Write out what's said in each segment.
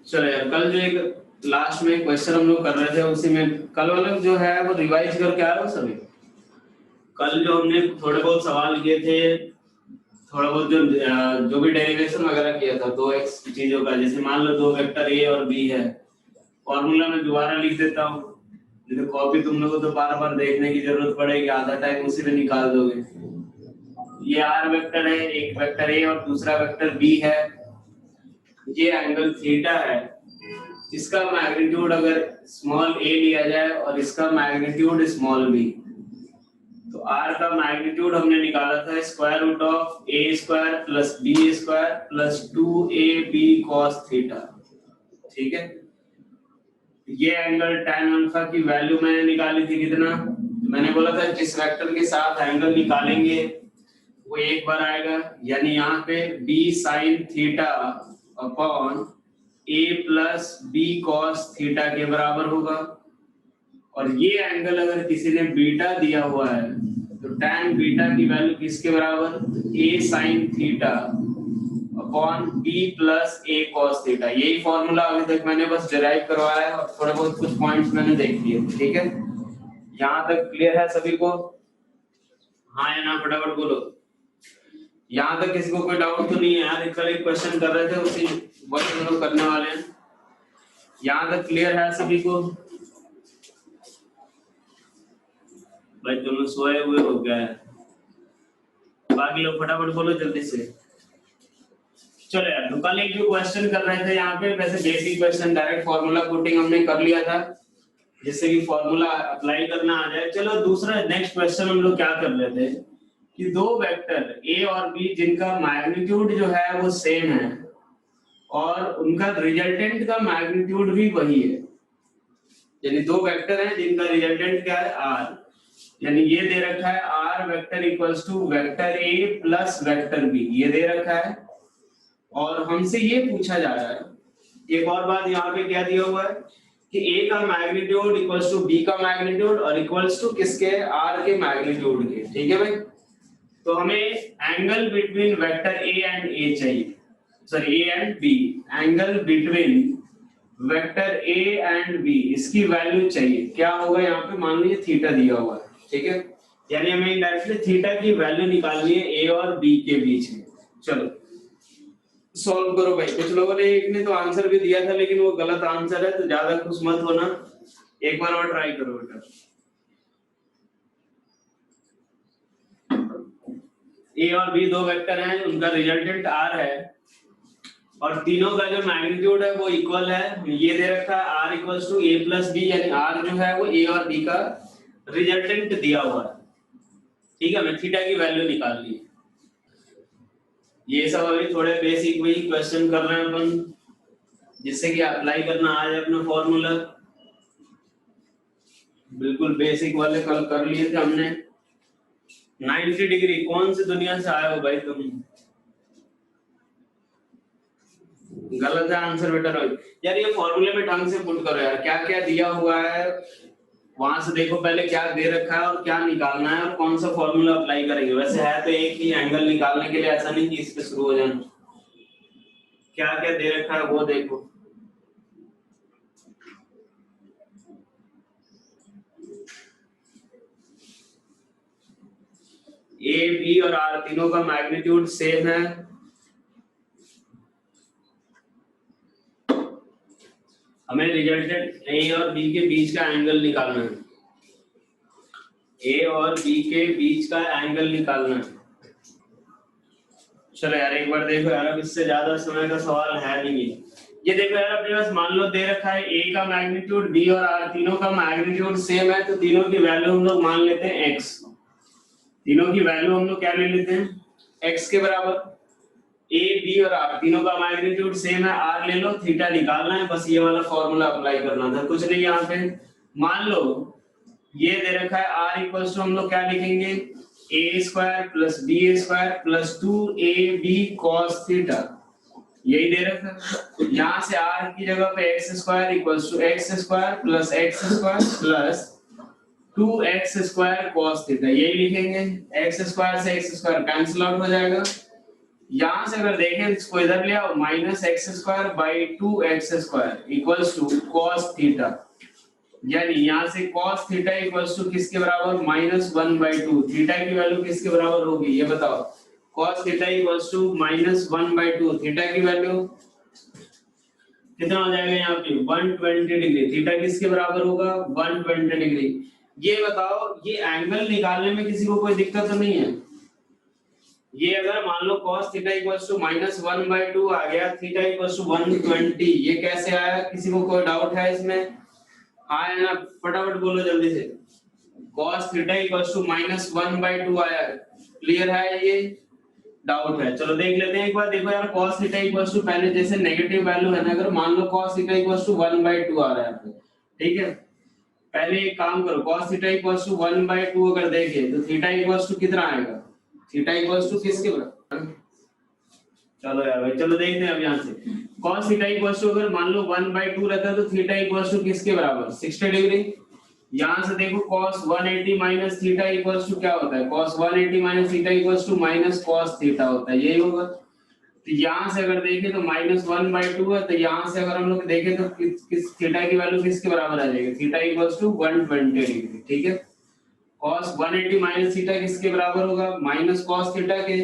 चलो यार, कल जो एक लास्ट में क्वेश्चन हम लोग कर रहे थे उसी में कल वाला जो है वो रिवाइज करके आ रहा हूँ सभी। कल जो हमने थोड़े बहुत सवाल किए थे, थोड़ा बहुत जो भी डेरिवेशन वगैरह किया था दो एक्स चीजों का, जैसे मान लो दो वेक्टर ए और बी है, फॉर्मूला में दोबारा लिख देता हूँ। तो कॉपी तुम लोगों को तो बार बार देखने की जरूरत पड़ेगी, आधा टाइम उसी में निकाल दोगे। ये आर वेक्टर है, एक वेक्टर ए और दूसरा वेक्टर बी है। ये एंगल थीटा है, इसका मैग्नीट्यूड अगर स्मॉल a लिया जाए और इसका मैग्नीट्यूड स्मॉल b, तो r का मैग्नीट्यूड हमने निकाला था square root of a square plus b square plus 2ab cos theta. ठीक है, ये एंगल tan अल्फा की वैल्यू मैंने निकाली थी कितना, मैंने बोला था जिस वेक्टर के साथ एंगल निकालेंगे वो एक बार आएगा, यानी यहाँ पे b sin theta upon a plus B cos theta के बराबर होगा। और ये एंगल अगर किसी ने बीटा दिया हुआ है तो tan बीटा की वैल्यू किसके बराबर, a sin theta upon b plus a cos theta. यही फॉर्मूला अभी तक मैंने बस डिराइव करवाया है और थोड़े बहुत कुछ पॉइंट्स मैंने देख लिए। ठीक है, यहाँ तक क्लियर है सभी को? हाँ या ना, फटाफट बोलो। यहाँ तक किसी को कोई डाउट तो नहीं है यार? कल एक क्वेश्चन कर रहे थे उसी वही हम लोग करने वाले हैं। यहाँ तक क्लियर है सभी को? भाई तुम लोग सोए हुए हो गया है, बाकी लोग फटाफट बोलो जल्दी से। चलो यार, तो कल एक जो क्वेश्चन कर रहे थे यहाँ पे, वैसे basic question direct formula putting हमने कर लिया था जिससे कि फॉर्मूला अप्लाई करना आ जाए। चलो दूसरा नेक्स्ट क्वेश्चन हम लोग क्या कर रहे थे कि दो वेक्टर a और b जिनका मैग्नीट्यूड जो है वो सेम है और उनका रिजल्टेंट का मैग्नीट्यूड भी वही है, यानी दो वेक्टर हैं जिनका रिजल्टेंट क्या है r, यानी ये दे रखा है r vector equals to vector a plus vector b, ये दे रखा है। और हमसे ये पूछा जा रहा है, एक और बात यहाँ पे क्या दिया हुआ है कि a का मैग्नीट्यूड इक्वल्स टू b का मैग्नीट्यूड और इक्वल्स टू किसके, r के मैग्नीट्यूड के। ठीक है भाई, तो हमें angle between vector a and a चाहिए, sorry a and b, angle between vector a and b, इसकी वैल्यू चाहिए। क्या होगा यहाँ पे, मान लीजिए थीटा दिया हुआ है, ठीक है, यानी हमें डायरेक्टली थीटा की वैल्यू निकालनी है a और b के बीच में। चलो सॉल्व करो भाई। कुछ लोगों ने, एक ने तो आंसर भी दिया था लेकिन वो गलत आंसर है, तो ज्यादा खुश मत होना, एक बार और ट्राई करो बेटा। a और b दो वेक्टर हैं, उनका रिजल्टेंट r है और तीनों का जो मैग्नीट्यूड है वो इक्वल है। ये दे रखा है r equals to a plus b, यानी r जो है वो a और b का रिजल्टेंट दिया हुआ है। ठीक है, मैं थीटा की वैल्यू निकाल ली। ये सब अभी थोड़े बेसिक वही क्वेश्चन कर रहे हैं अपन, जिससे कि अप्लाई करना आ जाए अपना फॉर्मूला। बिल्कुल बेसिक वाले कल कर लिए थे हमने। 90 डिग्री कौन सी दुनिया से आए हो भाई तुम? गलत है आंसर बेटा रोहित। यार ये फॉर्मूले में ढंग से पुट करो यार, क्या क्या दिया हुआ है वहां से देखो पहले, क्या दे रखा है और क्या निकालना है और कौन सा फॉर्मूला अप्लाई करेंगे। वैसे है तो एक ही एंगल निकालने के लिए, ऐसा नहीं कि इस पे शुरू हो जाना। क्या क्या दे रखा है वो देखो। ए बी और आर तीनों का मैग्नीट्यूड सेम है, हमें रिजल्टेंट ए और बी के बीच का एंगल निकालना है, ए और बी के बीच का एंगल निकालना है। चलो यार एक बार देखो यार, अब इससे ज्यादा समय का सवाल है नहीं। ये देखो यार अपने पास मान लो दे रखा है a का मैग्नीट्यूड b और r तीनों का मैग्नीट्यूड सेम है, तो तीनों की वैल्यू हम लोग मान लेते हैं x। तीनों की वैल्यू हम लोग क्या ले लेते हैं, x के बराबर। a b और r तीनों का मैग्नीट्यूड सेम है, r ले लो, थीटा निकालना है, बस ये वाला फॉर्मूला अप्लाई करना था, कुछ नहीं। यहाँ पे मान लो ये दे रखा है r इक्वल्स टू, हम लोग क्या लिखेंगे, a square plus b square plus 2ab cos theta, यही दे रखा है। यहाँ से r की जगह पे x square equals to x square plus x square plus 2x square cos theta, यही लिखेंगे। x स्क्वायर से x स्क्वायर कैंसिल आउट हो जाएगा, यहां से अगर देखें इसको इधर ले आओ, minus X square by 2x² equals to cos theta, यानी यहाँ से cos थीटा इक्वल्स टू किसके बराबर, -1/2। थीटा की वैल्यू किसके बराबर होगी ये बताओ, cos theta equals to -1/2। Theta की वैल्यू कितना हो जाएगा यहाँ पे 120 डिग्री। थीटा किसके बराबर होगा 120 डिग्री। ये बताओ ये एंगल निकालने में किसी को कोई दिक्कत तो नहीं है। ये अगर मान लो cos थीटा इक्वल्स टू -1/2 आ गया, थीटा इक्वल्स टू 120, ये कैसे आया, किसी को कोई डाउट है इसमें? हाँ है ना, फटाफट बोलो जल्दी से। cos थीटा इक्वल्स टू -1/2 आया, क्लियर है? ये डाउट है, चलो देख लेते हैं एक बार। देखो यार cos थीटा इक्वल्स टू, पहले जैसे नेगेटिव वैल्यू है ना, अगर मान लो cos थीटा इक्वल्स टू 1/2 आ रहा है आपको, ठीक है, पहले एक काम करो, cos थीटा इक्वल्स टू 1/2 अगर देखें तो थीटा इक्वल्स टू कितना आएगा, थीटा इक्वल्स टू किसके बराबर? चलो यार भाई, चलो देखते हैं अब यहाँ से। cos थीटा इक्वल्स टू अगर मान लो 1/2 रहता है तो थीटा इक्वल्स टू किसके बराबर, 60 डिग्री। यहाँ से देखो cos 180 minus theta equals to क्या होता है, cos 180 minus theta equals to minus cos theta होता है, यही होगा। तो यहाँ से अगर देखें तो -1/2 है, तो यहाँ से अगर हम लोग देखें तो किस थीटा की वैल्यू किसके बराबर आ जाएगी, थीटा इक्वल्स टू 120 डिग्री, ठीक है। cos 180 माइनस थीटा किसके बराबर होगा, माइनस cos थीटा के।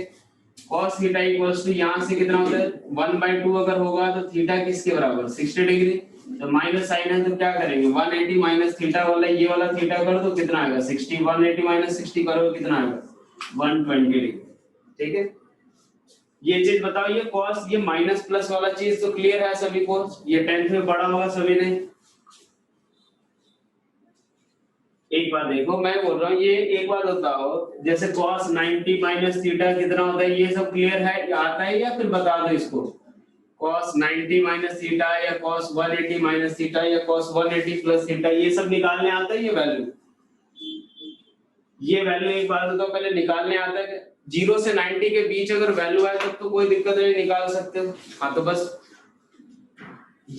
cos थीटा इक्वल्स टू यहाँ से कितना होता है 1/2 अगर होगा तो थीटा किसके बराबर 60 डिग्री। तो माइनस साइन है तो क्या करेंगे 180 माइनस थीटा वाला, ये वाला थीटा करो तो कितना आएगा 60, 180 माइनस 60 करो कितना आएगा 120 डिग्री, ठीक है। ये चीज बताओ, ये cos ये माइनस प्लस वाला चीज तो क्लियर है सभी को, ये 10th में पढ़ा होगा सभी ने। एक बार देखो मैं बोल रहा हूँ, ये एक बार बताओ, जैसे cos 90 माइनस थीटा कितना होता है, ये सब क्लियर है, आता है या फिर बता दो इसको। cos 90 माइनस थीटा या cos 180 माइनस थीटा या cos 180 प्लस थीटा, ये सब निकालने आता है ये वैल्यू। ये वैल्यू एक बार बताओ पहले निकालने आता है, 0 से 90 के बीच अगर वैल्यू आए तब तो कोई दिक्कत नहीं, निकाल सकते हो। हाँ तो बस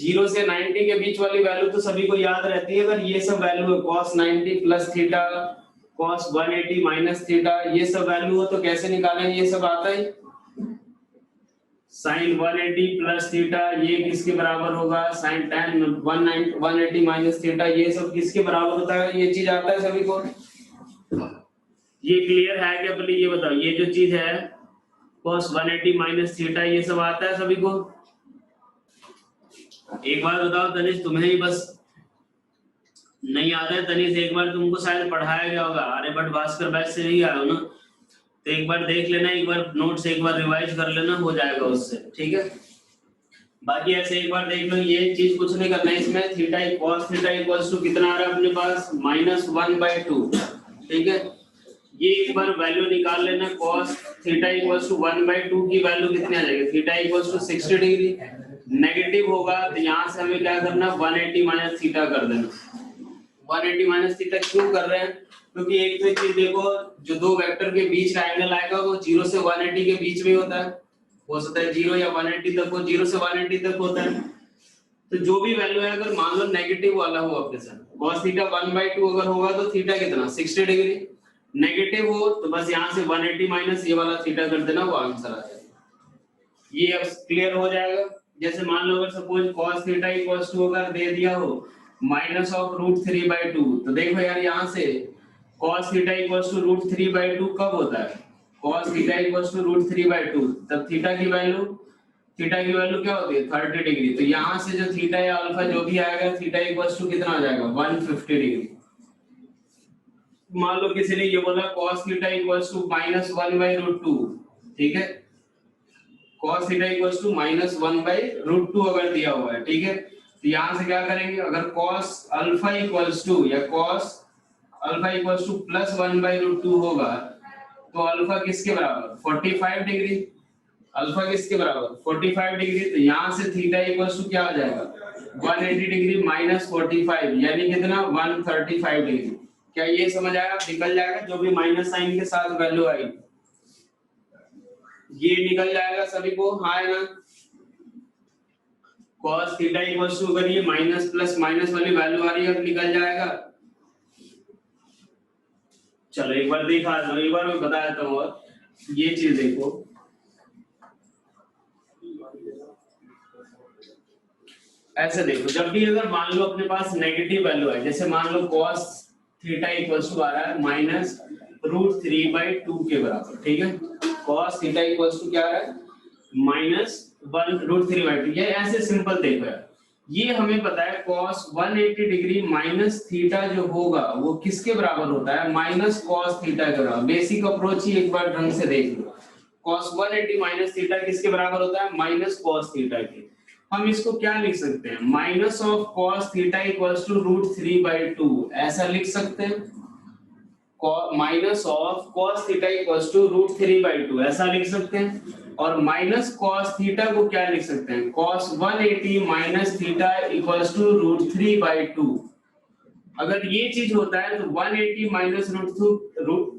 0 से 90 के बीच वाली वैल्यू तो सभी को याद रहती है, अगर ये सब वैल्यू है cos 90 plus theta, cos 180 minus theta, ये सब वैल्यू हो तो कैसे निकालेंगे, ये सब आता है। sin 180 प्लस थीटा ये किसके बराबर होगा, sin tan 180 माइनस थीटा, ये सब किसके बराबर होता है, ये चीज आता है सभी को। ये क्लियर है क्या, पहले ये बताओ, ये जो चीज है cos 180 माइनस थीटा ये सब आता है सभी को। एक बार बताओ तनिष, तुम्हें ही बस नहीं आता है तनिष, एक बार तुमको शायद पढ़ाया गया होगा, आर्यभट्ट भास्कर बैच से नहीं आए हो ना, तो एक बार देख लेना, एक बार नोट्स एक बार रिवाइज कर लेना, हो जाएगा उससे, ठीक है। बाकी ऐसे एक बार देख लो, ये चीज कुछ नहीं करना है इसमें, theta cos theta equals to कितना आ रहा है अपने पास -1/2, ठीक है। ये एक बार वैल्यू निकाल लेना, cos थीटा इक्वल्स टू 1/2 की वैल्यू कितनी आ जाएगी, theta equals to 60 degree. Negative होगा तो यहाँ से हमें क्या करना 180 माइनस थीटा कर देना। 180 माइनस थीटा क्यों कर रहे हैं, क्योंकि एक तो चीज देखो, जो दो वेक्टर के बीच का एंगल आएगा वो 0 से 180 के बीच में होता है, हो सकता है 0 या 180 तक हो, 0 से 180 तक होता है। तो जो भी वैल्यू है अगर मान लो नेगेटिव वाला हो अपने साथ, cos थीटा 1/2 अगर होगा तो थीटा कितना 60 डिग्री, नेगेटिव हो तो बस यहाँ से 180 माइनस ये वाला थीटा कर देना, वो आंसर आ जाएगा। ये अब क्लियर हो जाएगा। जैसे मान लो अगर suppose cos theta equals to अगर दे दिया हो -√3/2, तो देखो यार यहाँ से cos थीटा इक्वल्स टू √3/2 कब होता है, cos थीटा इक्वल्स टू √3/2, तब थीटा की वैल्यू क्या होती है 30 डिग्री। तो यहाँ से जो थीटा या अल्फा जो भी आएगा, थीटा इक्वल्स टू कितना आ जाएगा 150 डिग्री। मान लो किसी ने ये बोला cos थीटा इक्वल्स टू -1/√2, ठीक है, cos थीटा इक्वल्स टू -1/√2 अगर दिया हुआ है, ठीक है, तो यहाँ से क्या करेंगे, अगर cos अल्फा इक्वल्स टू या cos अल्फा इक्वल्स टू +1/√2 होगा तो अल्फा किसके बराबर 45 डिग्री, अल्फा किसके बराबर 45 डिग्री। तो यहाँ से थीटा इक्वल्स टू क्या हो जाएगा 180 डिग्री माइनस 45, यानी कितना 135 डिग्री। क्या ये समझ आया, निकल जाएगा जो भी माइनस साइन के साथ वैल्यू आई, ये निकल जाएगा सभी को, हाँ है ना। cos थीटा इक्वल्स टू अगर ये माइनस प्लस माइनस वाली वैल्यू आ रही है तो निकल जाएगा। चलो एक बार दिखा दो, एक बार मैं बता देता हूँ, ये चीज देखो, ऐसे देखो, जब भी अगर मान लो अपने पास नेगेटिव वैल्यू है, जैसे मान लो cos थीटा इक्वल्स टू आ रहा है minus root three by two के बराबर, ठीक है। cos थीटा इक्वल्स टू क्या है, minus one root three by two. ये ऐसे सिंपल देखो यार, ये हमें पता है cos 180 डिग्री माइनस थीटा जो होगा वो किसके बराबर होता है, माइनस cos थीटा के बराबर। बेसिक अप्रोच ही एक बार ढंग से देख लो, cos 180 माइनस थीटा किसके बराबर होता है, माइनस cos थीटा के। हम इसको क्या लिख सकते हैं, minus of cos theta equals to root three by two, ऐसा लिख सकते हैं। Minus of cos theta equals to root three by two, ऐसा लिख सकते हैं। और माइनस cos थीटा को क्या लिख सकते हैं, cos 180 minus theta equals to root three by two. अगर ये चीज होता है तो 180 माइनस रूट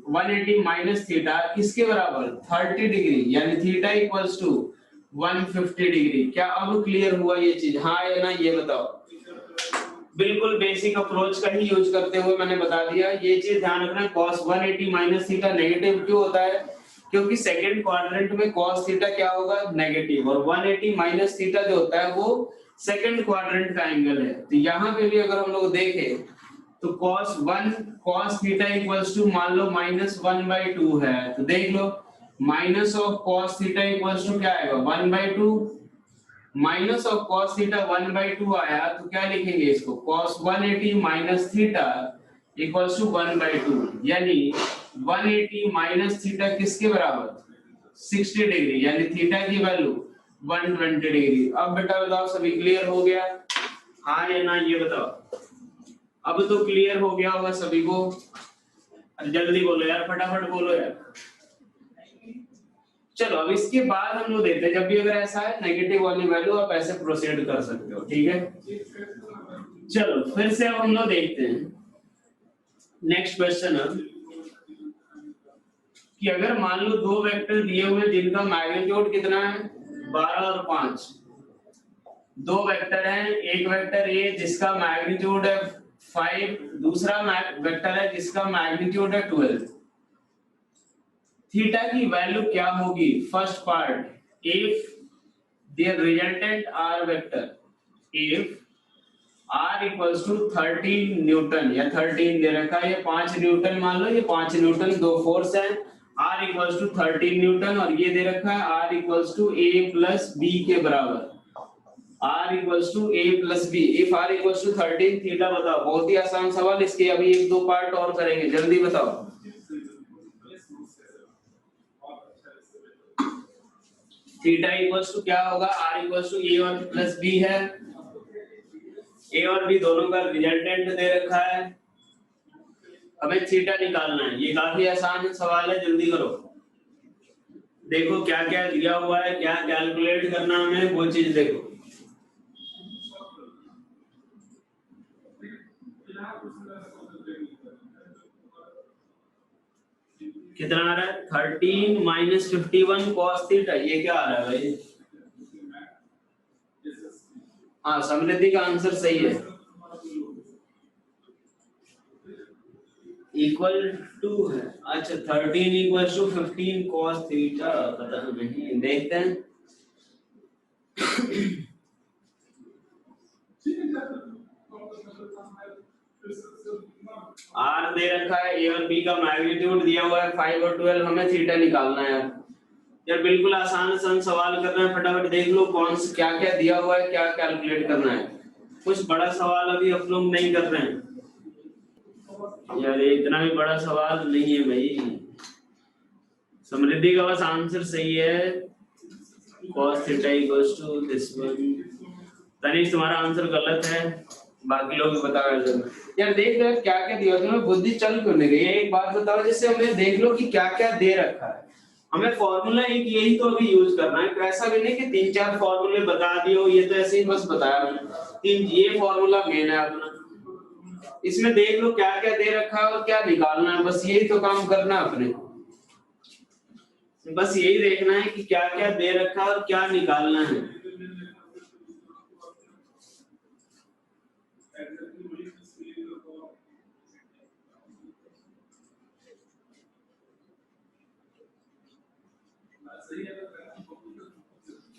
180 माइनस थीटा किसके बराबर, 30 डिग्री, यानी थीटा इक्वल्स टू 150 डिग्री। क्या अब क्लियर हुआ ये चीज, हाँ या ना, ये बताओ। बिल्कुल बेसिक अप्रोच का ही यूज करते हुए मैंने बता दिया। ये चीज ध्यान रखना, cos 180 माइनस थीटा नेगेटिव क्यों होता है, क्योंकि सेकंड क्वाड्रेंट में cos थीटा क्या होगा, नेगेटिव, और 180 माइनस थीटा जो होता है वो सेकंड क्वाड्रेंट का एंगल है। तो यहाँ पे भी अगर हम लोग देखें तो cos थीटा इक्वल्स टू मान लो माइनस वन बाई टू है, तो देख लो minus of cos theta equals to क्या आएगा, one by two. Minus of cos theta one by two आया तो क्या लिखेंगे इसको, cos 180 minus theta equals to one by two, यानी 180 माइनस थीटा किसके बराबर, 60 डिग्री, यानी थीटा की वैल्यू 120 डिग्री। अब बेटा बताओ सभी क्लियर हो गया, हाँ या ना, ये बताओ। अब तो क्लियर हो गया होगा सभी को, जल्दी बोलो यार, फटाफट बोलो यार। चलो अब इसके बाद हम लोग देखते हैं, जब भी अगर ऐसा है नेगेटिव वाली वैल्यू आप ऐसे प्रोसीड कर सकते हो, ठीक है। चलो फिर से अब हम लोग देखते हैं नेक्स्ट क्वेश्चन है कि अगर मान लो दो वेक्टर दिए हुए जिनका मैग्नीट्यूड कितना है, 12 और 5। दो वेक्टर हैं, एक वेक्टर ए जिसका मैग्नीट्यूड है 5, दूसरा वेक्टर है जिसका मैग्नीट्यूड है 12। थीटा की वैल्यू क्या होगी, first part, if their resultant R vector, if R equals to 13 newton, या 13 दे रखा है, ये 5 न्यूटन मान लो, ये 5 न्यूटन दो फोर्स है, R इक्वल्स टू 13 न्यूटन, और ये दे रखा है R equals to A plus B के बराबर, R equals to A plus B। If R equals to 13, theta बताओ। बहुत ही आसान सवाल, इसके अभी एक दो पार्ट और करेंगे, जल्दी बताओ। थीटा इक्वल्स टू क्या होगा, R इक्वल्स टू A और प्लस B है, ए और बी दोनों का रिजल्टेंट दे रखा है, हमें थीटा निकालना है। ये काफी आसान सवाल है, जल्दी करो। देखो क्या क्या दिया हुआ है, क्या कैलकुलेट करना हमें, वो चीज देखो। कितना आ रहा है, 13 माइनस 51 cos थीटा, ये क्या आ रहा है भाई, हाँ समृद्धि का आंसर सही है, इक्वल टू है। अच्छा 13 इक्वल टू 15 cos थीटा, पता नहीं, देखते हैं। आर दे रखा है, ए और बी का मैग्नीट्यूड दिया हुआ है 5 और 12, हमें थीटा निकालना है यार। बिल्कुल आसान सवाल करना है, फटाफट देख लो कौन सा क्या क्या दिया हुआ है, क्या कैलकुलेट करना है। कुछ बड़ा सवाल अभी आप लोग नहीं कर रहे हैं यार, इतना भी बड़ा सवाल नहीं है भाई। समृद्धि का बस आंसर सही है, cos theta equals to this one. Tanish तुम्हारा आंसर गलत है, बाकी लोग बताओ यार। देख लो क्या क्या दिया, तुम्हें बुद्धि चल क्यों नहीं रही है, एक बात बताओ। जैसे हमें देख लो कि क्या क्या दे रखा है, हमें फॉर्मूला एक यही तो अभी यूज करना है। ऐसा भी नहीं कि तीन चार फॉर्मूले बता दियो, ये तो ऐसे ही बस बताया मैंने, तीन ये फॉर्मूला मेन है अपना। इसमें देख लो क्या क्या दे रखा है और क्या निकालना है, बस यही तो काम करना है अपने। बस यही देखना है कि क्या क्या दे रखा है और क्या निकालना है।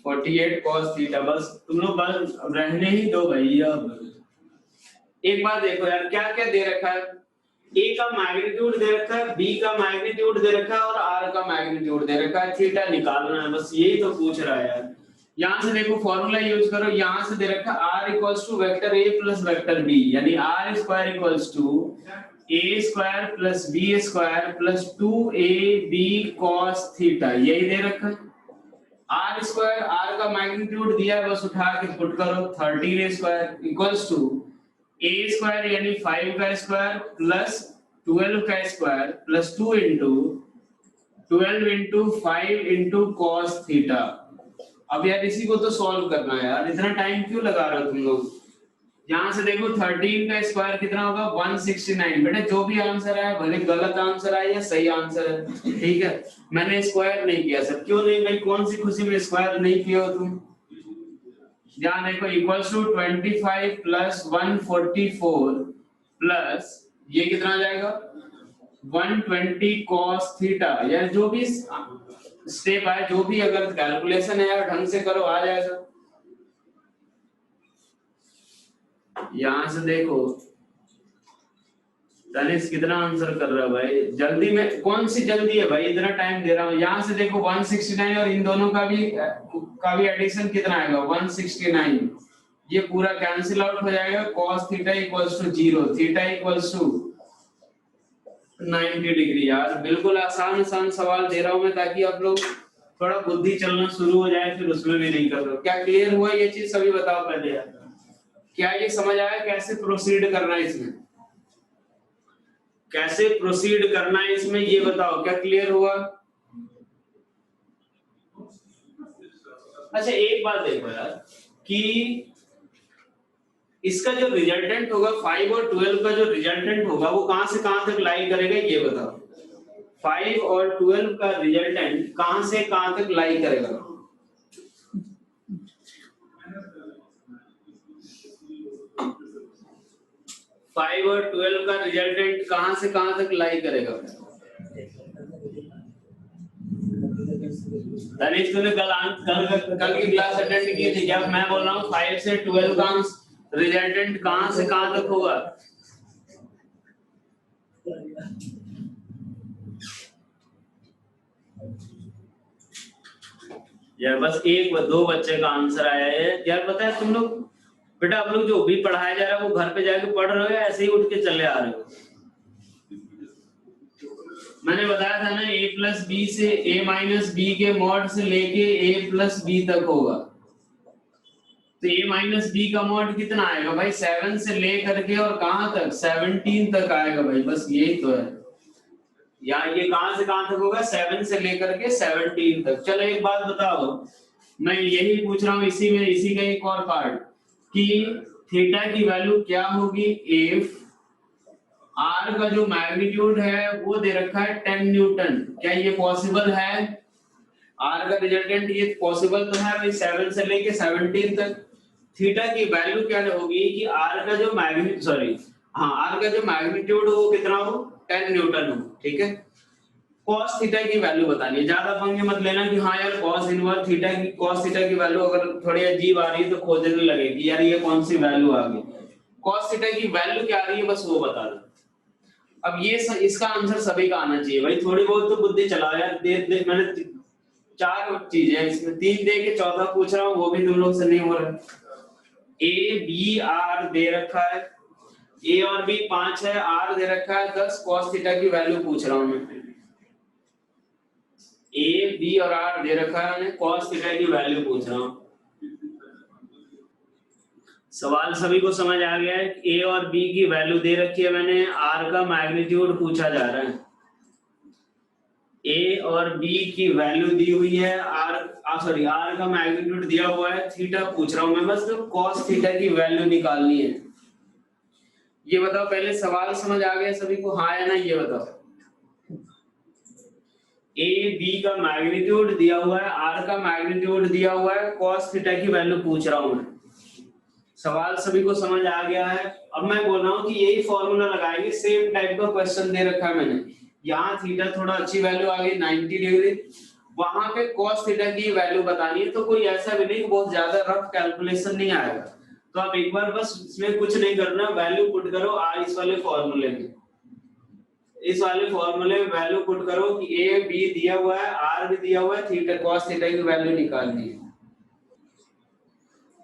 48 cos थीटा। बस तुम लोग बस रहने ही दो भाई। अब एक बात देखो यार, क्या क्या दे रखा है, ए का मैग्नीट्यूड दे रखा है, बी का मैग्नीट्यूड दे रखा है और आर का मैग्नीट्यूड दे रखा है, थीटा निकालना है, बस यही तो पूछ रहा है यार। यहां से देखो फॉर्मूला यूज करो, यहां से दे रखा है r equals to vector a plus vector b, यानी r square equals to a square plus b square plus 2ab cos theta, यही दे रखा है। r स्क्वायर, r का मैग्नीट्यूड दिया है, बस उठा के पुट करो, 13a square equals to a square यानी 5 का स्क्वायर प्लस 12 का square plus 2 into 12 into 5 into cos theta. अब यार इसी को तो सॉल्व करना है यार, इतना टाइम क्यों लगा रहे हो तुम लोग। यहां से देखो 13 का स्क्वायर कितना होगा 169। बेटा जो भी आंसर है, भले गलत आंसर है या सही आंसर है, ठीक है, मैंने स्क्वायर नहीं किया सर। क्यों नहीं भाई, कौन सी खुशी में स्क्वायर नहीं किया हो तुम। ध्यान देखो इक्वल्स टू 25 प्लस 144 प्लस ये कितना आ जाएगा 120 cos थीटा। यार जो भी स्टेप है, जो भी अगर कैलकुलेशन है ढंग से करो, आ जाएगा। यहां से देखो तनिष कितना आंसर कर रहा है भाई, जल्दी में कौन सी जल्दी है भाई, इतना टाइम दे रहा हूं। यहां से देखो 169 और इन दोनों का भी एडिशन कितना आएगा 169, ये पूरा कैंसिल आउट हो जाएगा। cos theta equals to 0, theta equals to 90 degree. यार बिल्कुल आसान आसान सवाल दे रहा हूं मैं, ताकि आप लोग थोड़ा बुद्धि चलना शुरू हो जाए, फिर उसमें भी नहीं कर रहे हो। क्या क्लियर हुआ ये चीज, सभी बताओ पहले यार, क्या ये समझ आया कैसे प्रोसीड करना है इसमें, कैसे प्रोसीड करना है इसमें, ये बताओ क्या क्लियर हुआ। अच्छा एक बात देखो यार कि इसका जो रिजल्टेंट होगा 5 और 12 का जो रिजल्टेंट होगा वो कहां से कहां तक लाई करेगा, ये बताओ। 5 और 12 का रिजल्टेंट कहां से कहां तक लाई करेगा। फाइव और 12 का रिजल्टेंट कहां से कहां तक लाई करेगा। तनिष तूने कल की क्लास अटेंड की थी क्या। मैं बोल रहा हूँ 5 से 12 का रिजल्टेंट कहां से कहां तक होगा। यार बस एक दो बच्चे का आंसर आया है यार। पता है तुम लोग, बेटा आप लोग जो भी पढ़ाया जा रहा है वो घर पे जाके पढ़ रहे हो या ऐसे ही उठ के चले आ रहे हो। मैंने बताया था ना a प्लस बी से a माइनस बी के मॉड से लेके a प्लस बी तक होगा। तो a माइनस बी का मॉड कितना आएगा भाई 7 से ले करके और कहां तक 17 तक आएगा भाई, बस यही तो है। या ये कहां से कहां तक होगा 7 से लेकर के 17 तक। चलो एक बात बताओ, मैं यही पूछ रहा हूँ इसी का एक और पार्ट कि थीटा की वैल्यू क्या होगी इफ आर का जो मैग्नीट्यूड है वो दे रखा है 10 न्यूटन। क्या ये पॉसिबल है, आर का रिजल्टेंट ये पॉसिबल तो है भाई 7 से लेके 17 तक। थीटा की वैल्यू क्या होगी कि आर का जो आर का जो मैग्नीट्यूड हो कितना हो 10 न्यूटन हो, ठीक है। cos थीटा की वैल्यू बतानी है, ज्यादा पंगे मत लेना कि हाँ यार cos इनवर्स थीटा की cos थीटा की वैल्यू अगर थोड़ी अजीब आ रही है तो खोजने लगे कि यार ये कौन सी वैल्यू आ गई। cos थीटा की वैल्यू क्या आ रही है बस वो बता दो। अब ये इसका आंसर सभी का आना चाहिए भाई, थोड़ी बहुत तो बुद्धि चलाओ यार। मैंने 4 चीजें इसमें 3 दे के चौथा पूछ रहा हूँ, वो भी तुम लोग से नहीं हो रहा। ए बी आर दे रखा है, ए और बी 5 है, आर दे रखा है 10, cos थीटा की वैल्यू पूछ रहा हूँ मैं। ए बी और आर दे रखा है, cos थीटा की वैल्यू पूछ रहा हूँ। सवाल सभी को समझ आ गया है। ए और बी की वैल्यू दे रखी है मैंने, आर का मैग्नीट्यूड पूछा जा रहा है। ए और बी की वैल्यू दी हुई है, आर का मैग्नीट्यूड दिया हुआ है, थीटा पूछ रहा हूं मैं, बस तो cos थीटा की वैल्यू निकालनी है। ये बताओ पहले सवाल समझ आ गया सभी को, हाँ या ना, ये बताओ। ए बी का मैग्नीट्यूड दिया हुआ है, आर का मैग्नीट्यूड दिया हुआ है, cos थीटा की वैल्यू पूछ रहा हूं मैं। सवाल सभी को समझ आ गया है। अब मैं बोल रहा हूं कि यही फॉर्मूला लगाएंगे, सेम टाइप का क्वेश्चन दे रखा है मैंने। यहाँ थीटा थोड़ा अच्छी वैल्यू आ गई 90 डिग्री, वहां पे cos थीटा की वैल्यू बतानी है, तो कोई ऐसा भी नहीं, बहुत ज्यादा रफ कैलकुलेशन नहीं आएगा। तो आप एक बार बस इसमें कुछ नहीं करना, वैल्यू पुट करो आर इस वाले फॉर्मूले में, इस वाले फॉर्मूले में वैल्यू पुट करो कि ए बी दिया हुआ है, आर भी दिया हुआ है, थीटा cos थीटा की वैल्यू निकालनी है।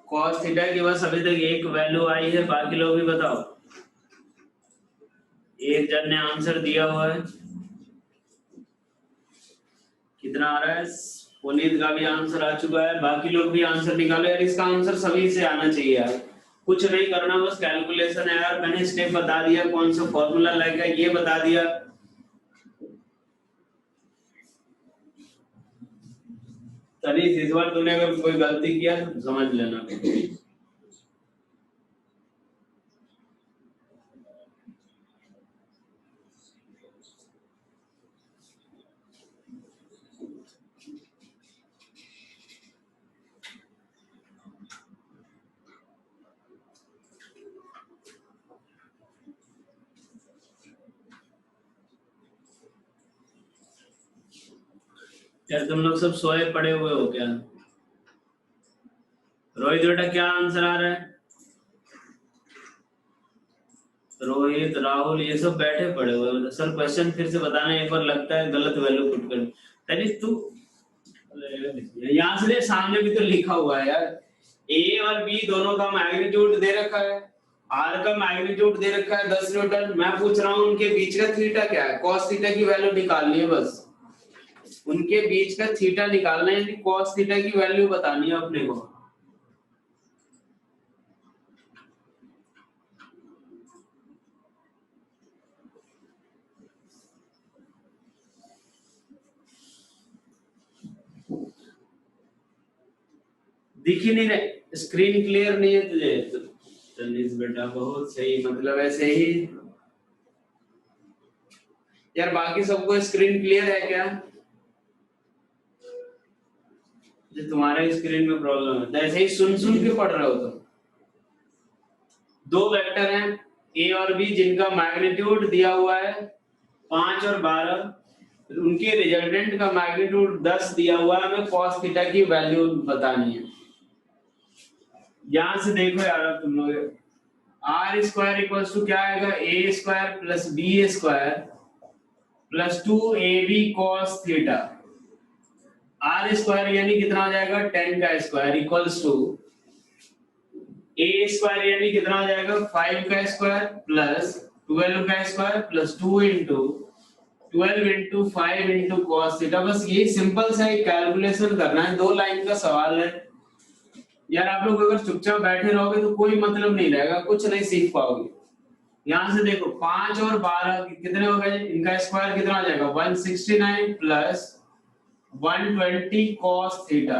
cos थीटा की बस अभी तक एक वैल्यू आई है, बाकी लोग भी बताओ। एक जन ने आंसर दिया हुआ है, कितना आ रहा है? पुनीत का भी आंसर आ चुका है, बाकी लोग भी आंसर निकालो यार, इसका आंसर सभी से आना चाहिए यार, कुछ नहीं करना, बस कैलकुलेशन है यार। मैंने स्टेप बता दिया, कौन सा फॉर्मूला लगेगा ये बता दिया। तनीष इस बार तूने अगर कोई गलती किया तो समझ लेना। यार तुम लोग सब सोए पड़े हुए हो क्या? रोहित बेटा क्या आंसर आ रहा है? रोहित राहुल ये सब बैठे पड़े हुए हैं। सर क्वेश्चन फिर से बताना एक बार, लगता है गलत वैल्यू पुट कर। तनिष तू यहाँ से सामने भी तो लिखा हुआ है यार, ए और बी दोनों का मैग्नीट्यूड दे रखा है, आर का मैग्नीट्यूड दे रखा है 10 न्यूटन। मैं पूछ रहा हूँ उनके बीच का थीटा क्या है, cos थीटा की वैल्यू निकालनी है, बस उनके बीच का थीटा निकालना है, यानी cos थीटा की वैल्यू बतानी है अपने को। दिख ही नहीं रहे, स्क्रीन क्लियर नहीं है तुझे? तनीष बेटा बहुत सही, मतलब ऐसे ही यार। बाकी सबको स्क्रीन क्लियर है क्या? जो तुम्हारे स्क्रीन में प्रॉब्लम है, तो ऐसे ही सुन सुन के पढ़ रहे हो तुम। दो वेक्टर हैं ए और बी जिनका मैग्नीट्यूड दिया हुआ है 5 और 12, उनके रिजल्टेंट का मैग्नीट्यूड 10 दिया हुआ है, हमें cos थीटा की वैल्यू बतानी है। यहां से देखो यार तुम लोग, आर स्क्वायर इक्वल्स टू क्या आएगा, A square plus B square plus 2ab cos theta. R square यानी कितना हो जाएगा, 10 का square equals to A square यानी कितना हो जाएगा, 5 का स्क्वायर प्लस 12 का square plus 2 into 12 into 5 into cos theta. बस ये सिंपल सा एक कैलकुलेशन करना है, 2 लाइन का सवाल है यार। आप लोग अगर चुपचाप बैठे रहोगे तो कोई मतलब नहीं रहेगा, कुछ नहीं सीख पाओगे। यहां से देखो 5 और 12 कितने हो गए, इनका स्क्वायर कितना हो जाएगा, 169 प्लस 120 cos थीटा।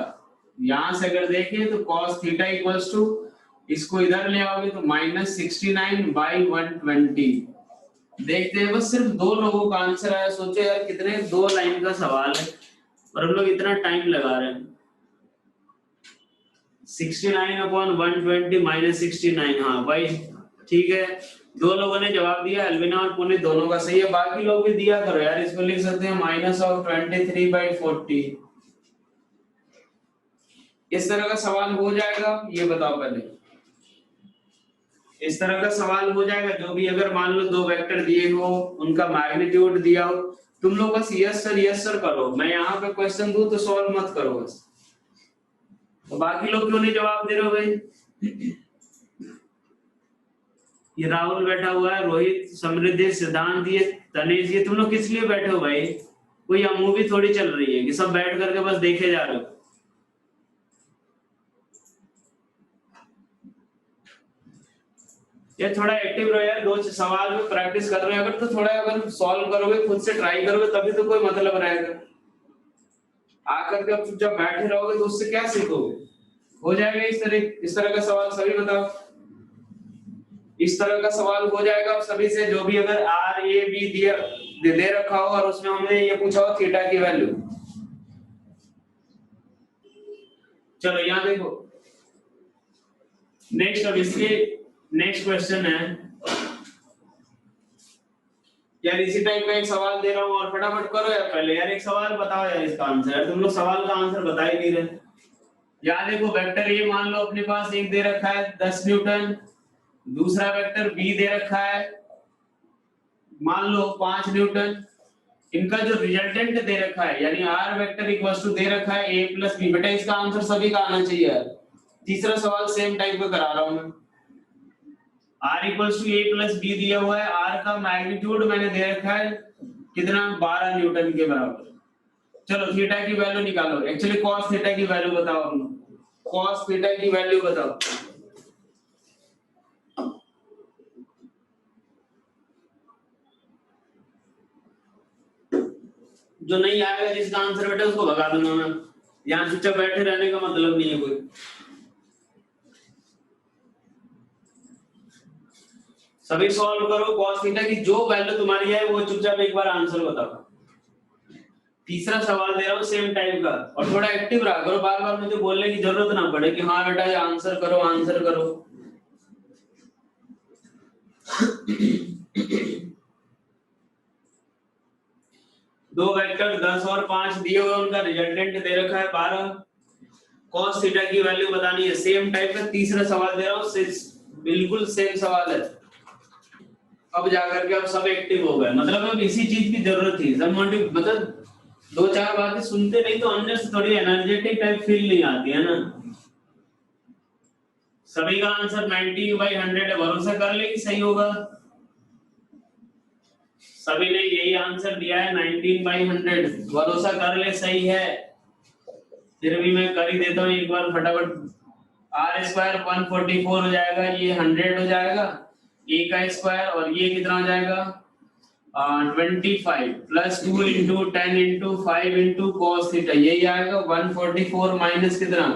यहां से अगर देखें तो cos थीटा इक्वल्स टू, इसको इधर ले आओगे तो -69/120। देखते हैं, बस सिर्फ 2 लोगों का आंसर आया। सोचो यार कितने 2 लाइन का सवाल है और हम लोग इतना टाइम लगा रहे हैं। 69/120 -69, हाँ भाई ठीक है। 2 लोगों ने जवाब दिया, अलविना और पुनीत दोनों का सही है। बाकी लोग भी दिया करो यार, इसको लिख सकते हैं -23/40। इस तरह का सवाल हो जाएगा, ये बताओ पहले। इस तरह का सवाल हो जाएगा, जो भी अगर मान लो 2 वेक्टर दिए हो, उनका मैग्नीट्यूड दिया हो, तुम लोग बस यस सर करो। मैं यहाँ पे क्वेश्चन दूं तो सॉल्व मत करो बस। तो बाकी लोग क्यों नहीं जवाब दे रहे हो भाई? ये राहुल बैठा हुआ है, रोहित, समृद्धि, सिद्धांत, ये तनीष, ये तुम लोग किस लिए बैठे हो भाई? कोई मूवी थोड़ी चल रही है कि सब बैठ करके बस देखे जा रहे हो। ये थोड़ा एक्टिव रहो यार, 2 सवाल में प्रैक्टिस कर रहे हो अगर, तो थोड़ा अगर सॉल्व करोगे, खुद से ट्राई करोगे, तभी तो कोई मतलब रहेगा। आकर के अब जब बैठे रहोगे तो उससे क्या सीखोगे? हो जाएगा इस तरह का सवाल सभी बताओ। इस तरह का सवाल हो जाएगा सभी से, जो भी अगर आर ए बी दे रखा हो और उसमें हमने ये पूछा हो थीटा की वैल्यू। चलो यहाँ देखो, नेक्स्ट अब इसके नेक्स्ट क्वेश्चन है, यार इसी टाइप का एक सवाल दे रहा हूँ और फटाफट करो यार, पहले यार एक सवाल बताओ यार इसका आंसर, यार तुम लोग सवाल का आंसर बता ही नहीं रहे। यार देखो वेक्टर ए मान लो अपने पास एक दे रखा है 10 न्यूटन, दूसरा वेक्टर बी दे रखा है मान लो 5 न्यूटन, इनका जो रिजल्टेंट दे रखा है यानी आर वेक्टर इक्वल टू दे रखा है ए प्लस बी। बेटा इसका आंसर सभी का आना चाहिए यार। तीसरा सवाल सेम टाइप का करा रहा हूं मैं। R equal to A plus B दिया हुआ है, आर का मैग्नीट्यूड मैंने दे रखा है कितना 12 न्यूटन के बराबर। चलो थीटा की वैल्यू निकालो, एक्चुअली कॉस थीटा की वैल्यू बताओ, कॉस थीटा की वैल्यू बताओ। जो नहीं आएगा जिसका आंसर बेटा उसको भगा दूंगा मैं, यहाँ चुपचाप बैठे रहने का मतलब नहीं है कोई। सभी सॉल्व करो, cos थीटा की जो वैल्यू तुम्हारी है वो चुपचाप एक बार आंसर बताओ। तीसरा सवाल दे रहा हूँ सेम टाइप का, और थोड़ा एक्टिव रहा करो, बार बार मुझे बोलने की जरूरत ना पड़े कि हाँ बेटा ये आंसर करो आंसर करो। दो वेक्टर 10 और 5 दिए हुए, उनका रिजल्टेंट दे रखा है 12, cos थीटा की वैल्यू बतानी है। सेम टाइप का तीसरा सवाल दे रहा हूँ, बिल्कुल सेम सवाल है। अब जाकर के अब सब एक्टिव हो गए, मतलब अब इसी चीज की जरूरत थी। मतलब दो चार बातें सुनते नहीं तो अंदर से थोड़ी एनर्जेटिक टाइप फील नहीं आती है ना। सभी का आंसर 90/100 है, भरोसा कर ले कि सही होगा। सभी ने यही आंसर दिया है 19/100, भरोसा कर ले सही है। फिर भी मैं कर ही देता हूँ एक बार फटाफट। आर स्क्वायर 144 हो जाएगा, ये 100 हो जाएगा, ए का स्क्वायर और ये कितना हो जाएगा 25 plus 2 into 10 into 5 into cos theta, यही आएगा 144 माइनस कितना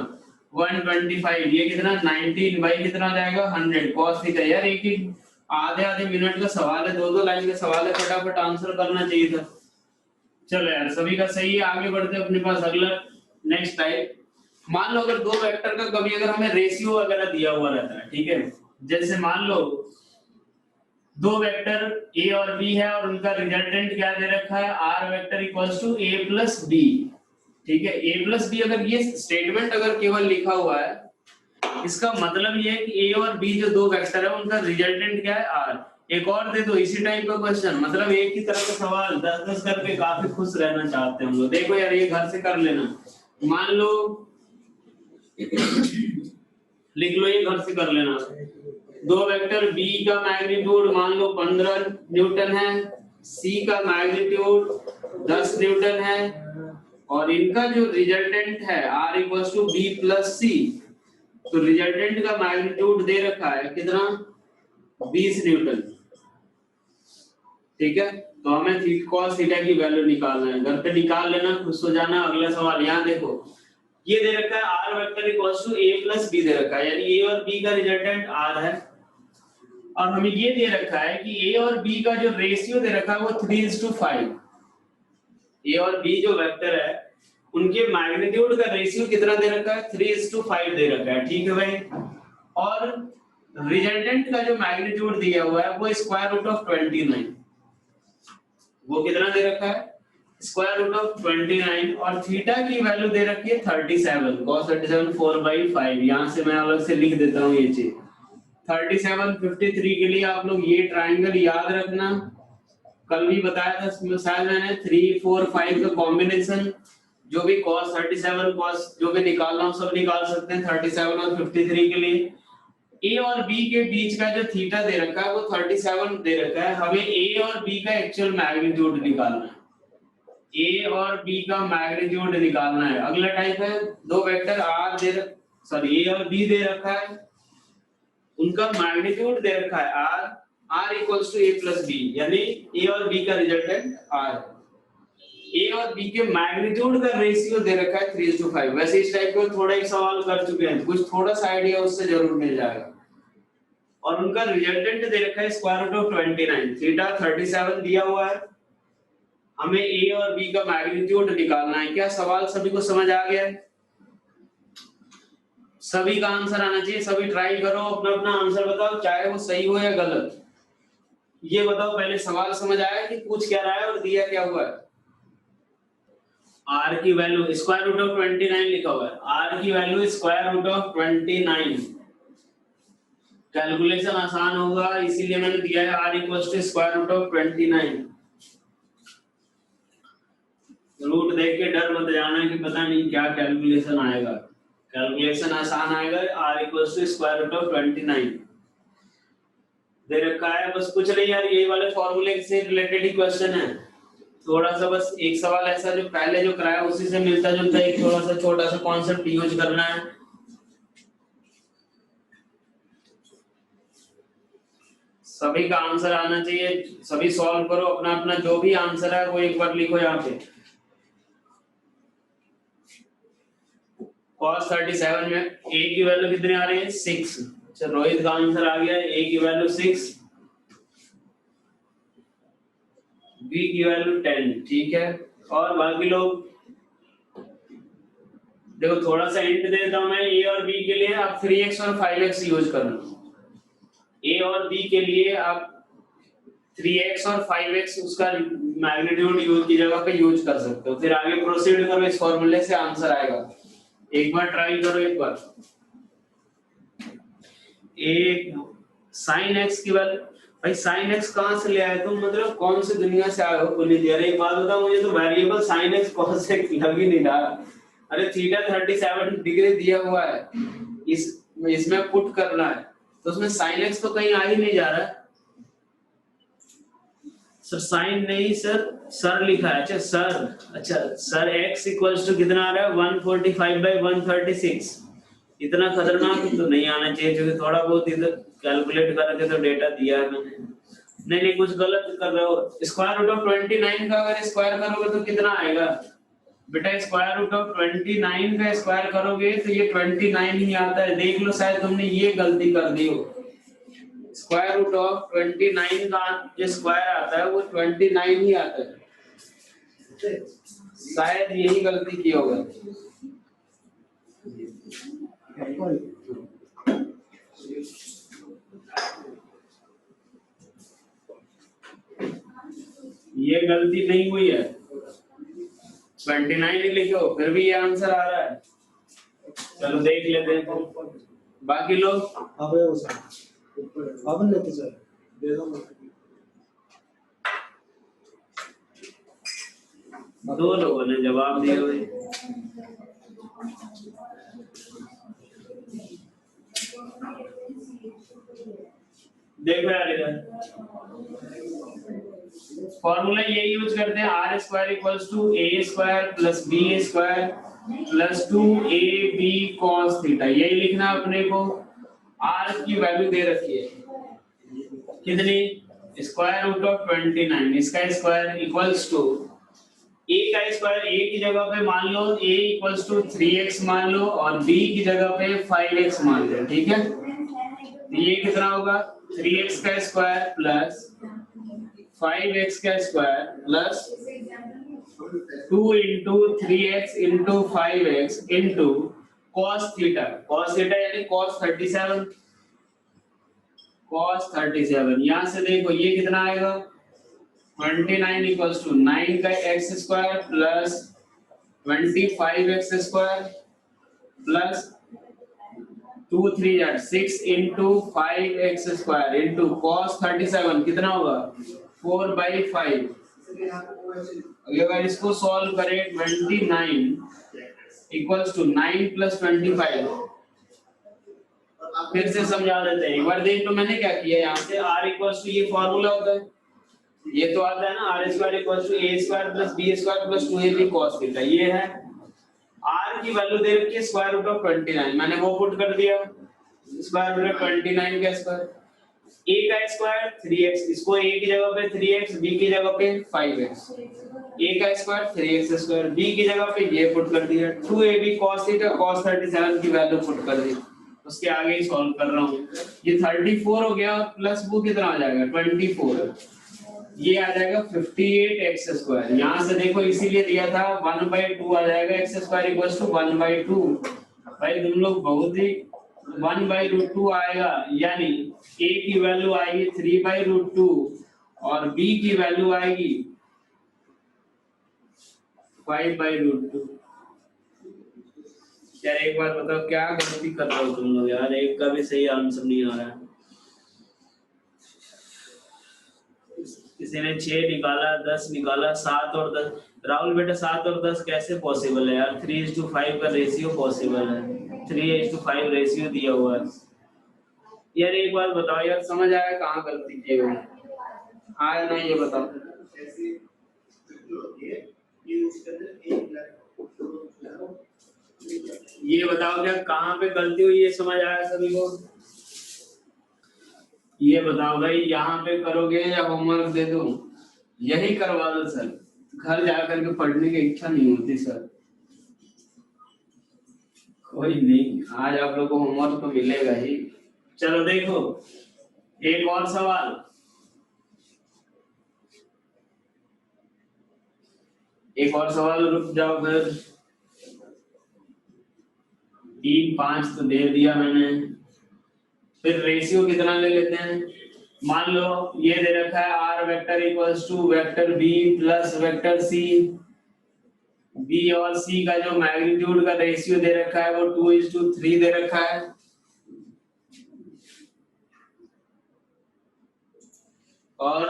125, ये कितना 19 बाई कितना हो जाएगा 100 कॉस थीटा। यार एक एक आधे आधे मिनट का सवाल है, दो दो लाइन का सवाल है, फटाफट आंसर करना चाहिए था। चलो यार सभी का सही है, आगे बढ़ते अपने पास अगला नेक्स्ट टाइप। मान लो अगर दो वेक्टर का कभी अगर हमें रेशियो वगैरह दिया हुआ रहता है, ठीक है, जैसे मान लो दो वेक्टर ए और बी है और उनका रिजल्टेंट क्या दे रखा है R vector equals to A plus B, ठीक है। ए प्लस बी अगर ये स्टेटमेंट अगर केवल लिखा हुआ है, इसका मतलब ये है कि ए और बी जो दो वेक्टर है उनका रिजल्टेंट क्या है आर। एक और दे दो इसी टाइप का क्वेश्चन, मतलब एक ही तरह का सवाल 10-10 करके, काफी खुश रहना चाहते हैं हम लोग। देखो यार ये घर से कर लेना, मान लो लिख लो, ये घर से कर लेना। दो वेक्टर b का मैग्नीट्यूड मान लो 15 न्यूटन है, c का मैग्नीट्यूड 10 न्यूटन है, और इनका जो रिजल्टेंट है r equals to b plus c, तो रिजल्टेंट का मैग्नीट्यूड दे रखा है कितना 20 न्यूटन, ठीक है। तो हमें cos थीटा की वैल्यू निकालना है, घर पे निकाल लेना, खुश हो जाना। अगला सवाल यहाँ देखो, ये दे रखा है r vector equals to a plus b दे रखा है, यानी a और b का रिजल्टेंट r है, और हमें ये दे रखा है कि a और b का जो रेशियो दे रखा है वो 3:5। a और b जो वेक्टर है उनके मैग्नीट्यूड का रेशियो कितना दे रखा है 3:5 दे रखा है, ठीक है भाई। और रिजल्टेंट का जो मैग्नीट्यूड दिया हुआ है वो स्क्वायर रूट ऑफ 29, वो कितना दे रखा है स्क्वायर रूट ऑफ 29, और थीटा की वैल्यू दे रखी है 37, cos 37 4/5। यहां से मैं अलग से लिख देता हूं ये चीज 37 53 के लिए आप लोग ये ट्रायंगल याद रखना, कल भी बताया था शायद मैंने 3 4 5 का कॉम्बिनेशन, जो भी cos 37 cos जो भी निकालना हो सब निकाल सकते हैं 37 और 53 के लिए। a और b के बीच का जो थीटा दे रखा है वो 37 दे रखा है, हमें a और b का एक्चुअल मैग्नीट्यूड निकालना है, a और b का मैग्नीट्यूड निकालना है। अगला टाइप है दो वेक्टर r दे सॉरी a और b दे रखा है, उनका मैग्नीट्यूड दे रखा है r equals to a plus b, यानी a और b का रिजल्टेंट r, a और b के मैग्नीट्यूड का रेशियो दे रखा है 3:5। वैसे इस टाइप का थोड़ा एक सवाल कर चुके हैं, कुछ थोड़ा सा आइडिया उससे जरूर मिल जाएगा। और उनका रिजल्टेंट दे रखा है स्क्वायर रूट ऑफ 29, थीटा 37 दिया हुआ है, हमें a और b का मैग्नीट्यूड निकालना है। क्या सवाल सभी को समझ आ गया है? सभी का आंसर आना चाहिए, सभी ट्राई करो, अपना अपना आंसर बताओ, चाहे वो सही हो या गलत। ये बताओ पहले सवाल समझ आया कि पूछ क्या रहा है और दिया क्या हुआ है। r की वैल्यू स्क्वायर रूट ऑफ 29 लिखा हुआ है, r की value square root of 29। Calculation आसान होगा इसीलिए मैंने दिया है r equals to square root of 29। Root देख के डर मत जाना कि पता नहीं क्या कैलकुलेशन आएगा, कैलकुलेशन आसान आएगा। r equals to square root of 29 दे रखा है, बस कुछ नहीं यार, यही वाले फॉर्मूले से रिलेटेड ही क्वेश्चन है। थोड़ा सा बस एक सवाल ऐसा जो पहले जो कराया उसी से मिलता जुलता एक थोड़ा सा छोटा सा कॉन्सेप्ट यूज करना है। सभी का आंसर आना चाहिए, सभी सॉल्व करो अपना अपना, जो भी आंसर है वो एक बार लिखो यहाँ पे। cos 37 में a की वैल्यू कितनी आ रही है 6। अच्छा रोहित का आंसर आ गया, a की वैल्यू 6, b की वैल्यू 10। ठीक है, और बाकी लोग देखो थोड़ा सा हिंट देता हूं मैं, a और b के लिए आप 3x और 5x यूज करना। a और b के लिए आप 3x और 5x उसका मैग्नीट्यूड यूज की जगह पे यूज कर सकते हो, फिर आगे प्रोसीड करो, इस फॉर्मूले से आंसर आएगा। एक बार ट्राई करो एक बार। एक sin x की वैल्यू, भाई sin x कहां से ले आए तुम, मतलब कौन सी दुनिया से आए हो पुनीत यार, एक बात बताओ मुझे, तो वेरिएबल sin x कौन से लग ही नहीं रहा। अरे थीटा 37 डिग्री दिया हुआ है, इसमें पुट करना है, तो उसमें sin x तो कहीं आ ही नहीं जा रहा है। सर साइन नहीं सर, सर लिखा है। अच्छा सर, अच्छा सर x इक्वल्स टू कितना आ रहा है 145/136। इतना खतरनाक तो नहीं आना चाहिए, क्योंकि थोड़ा बहुत इधर कैलकुलेट करके तो डेटा दिया है मैंने। नहीं नहीं कुछ गलत कर रहे हो। स्क्वायर रूट ऑफ 29 का अगर स्क्वायर करोगे तो कितना आएगा बेटा, स्क्वायर रूट ऑफ 29 का स्क्वायर करोगे तो ये 29 ही आता है। देख लो शायद तुमने ये गलती कर दी हो, स्क्वायर रूट ऑफ 29 का जो स्क्वायर आता है वो 29 ही आता है, शायद यही गलती की होगा। ये गलती नहीं हुई है, 29 ही लिखो फिर भी ये आंसर आ रहा है। चलो देख लेते हैं बाकी लोग। अब लेते सर दे दो लोगों ने जवाब दिया हुए। देखो यार इधर फॉर्मूला यही यूज करते हैं, R square equals to A square plus B square plus 2ab cos theta. यही लिखना अपने को। आर की वैल्यू दे रखी है कितनी, स्क्वायर रूट ऑफ 29, इसका स्क्वायर इक्वल्स टू a का स्क्वायर a की जगह पे मान लो a इक्वल्स टू 3x मान लो और b की जगह पे 5x मान लो। ठीक है, तो ये कितना होगा 3x का स्क्वायर प्लस 5x का square plus 2 into 3x into 5x into cos theta. cos theta यानी cos 37, cos 37। यहाँ से देखो ये कितना आएगा 29 इक्वल्स टू 9 का x square plus 25x square plus 2 3 6 into 5x square into cos 37 कितना होगा 4/5। अगर इसको सॉल्व करें 29 इक्वल्स टू 9 प्लस 25, फिर से समझा देते हैं एक बार। देख लो मैंने क्या किया, यहाँ से r इक्वल्स टू ये फॉर्मूला होता है, ये तो आता है ना r square equals to a square plus b square plus 2ab cos theta. ये है r की वैल्यू दे रखी है स्क्वायर रूट ऑफ 29, मैंने वो पुट कर दिया स्क्वायर रूट ऑफ 29 का स्क्वायर, a का स्क्वायर 3x, इसको a की जगह पे 3x, b की जगह पे 5x, a का स्क्वायर 3x स्क्वायर, b की जगह पे ये पुट कर दिया 2ab cos थीटा, cos 37 की वैल्यू पुट कर दी। उसके आगे ही सॉल्व कर रहा हूँ, ये 34 हो गया प्लस वो कितना आ जाएगा 24, ये आ जाएगा 58x स्क्वायर। यहाँ से देखो इसीलिए दिया था 1/2 आ जाएगा, x स्क्वायर इक्वल्स टू 1/2। भाई तुम लोग बहुत ही 1/√2 आएगा, यानी a की वैल्यू आएगी 3/√2 और b की वैल्यू आएगी 5/√2। यार एक बात बताओ, क्या गलती कर रहे हो तुम लोग यार, एक का भी सही आंसर नहीं आ रहा है। किसी ने 6 निकाला, 10 निकाला, 7 और 10। राहुल बेटा 7 और 10 कैसे पॉसिबल है यार? 3:5 का रेशियो पॉसिबल है, 3:5 रेशियो दिया हुआ है। यार एक बात बताओ यार, समझ आया कहाँ गलती की है? हाँ या नहीं ये बताओ। ये बताओ क्या कहाँ पे गलती हुई, ये समझ आया सभी को? ये बताओ भाई, यहाँ पे करोगे या होमवर्क दे दूं? यही करवा दो सर, घर जाकर के पढ़ने की इच्छा नहीं होती सर। कोई नहीं, आज आप लोग को होमवर्क तो मिलेगा ही। चलो देखो, एक और सवाल। एक और सवाल, रुक जाओ फिर। 3, 5 तो दे दिया मैंने। फिर रेशियो कितना ले लेते हैं? मान लो ये दे रखा है R vector equals to vector B plus vector C. B और सी का जो मैग्नीट्यूड का रेशियो दे रखा है वो 2:3 दे रखा है। और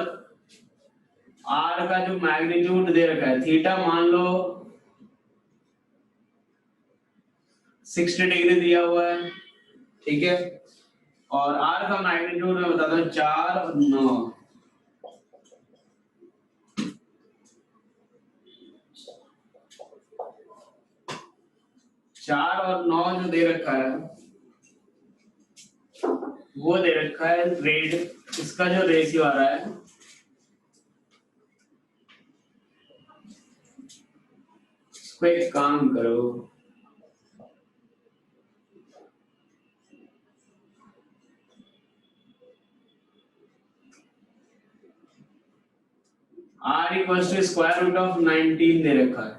आर का जो मैग्नीट्यूड दे रखा है थीटा मान लो 60 डिग्री दिया हुआ है, ठीक है। और आर का मैग्नीट्यूड मैं बताता हूँ 4 और 9। 4 और 9 जो दे रखा है वो दे रखा है रेड, इसका जो रेशियो आ रहा है इसको एक काम करो, r equals to square root of 19 दे रखा है।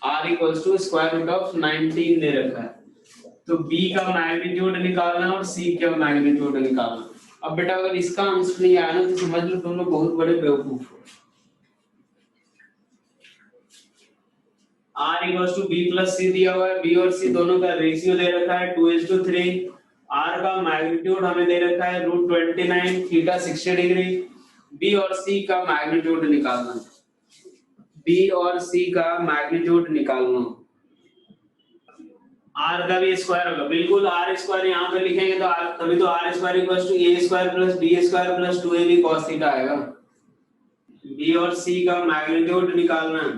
r equals to square root of 19 दे रखा है। तो b का मैग्नीट्यूड निकालना और c का मैग्नीट्यूड निकालना। अब बेटा अगर इसका आंसर नहीं आया ना तो समझ लो तुम लोग बहुत बड़े बेवकूफ हो। r equals to b plus c दिया हुआ है, b और c दोनों का रेशियो दे रखा है 2:3। r का मैग्नीट्यूड हमें दे रखा है √29, थीटा 60 डिग्री। b और c का मैग्नीट्यूड निकालना, b और c का मैग्नीट्यूड निकालना। r का भी स्क्वायर होगा, बिल्कुल r स्क्वायर यहाँ पे लिखेंगे तो r, तभी तो r square equals to a square plus b square plus 2ab cos theta आएगा। b और c का मैग्नीट्यूड निकालना है,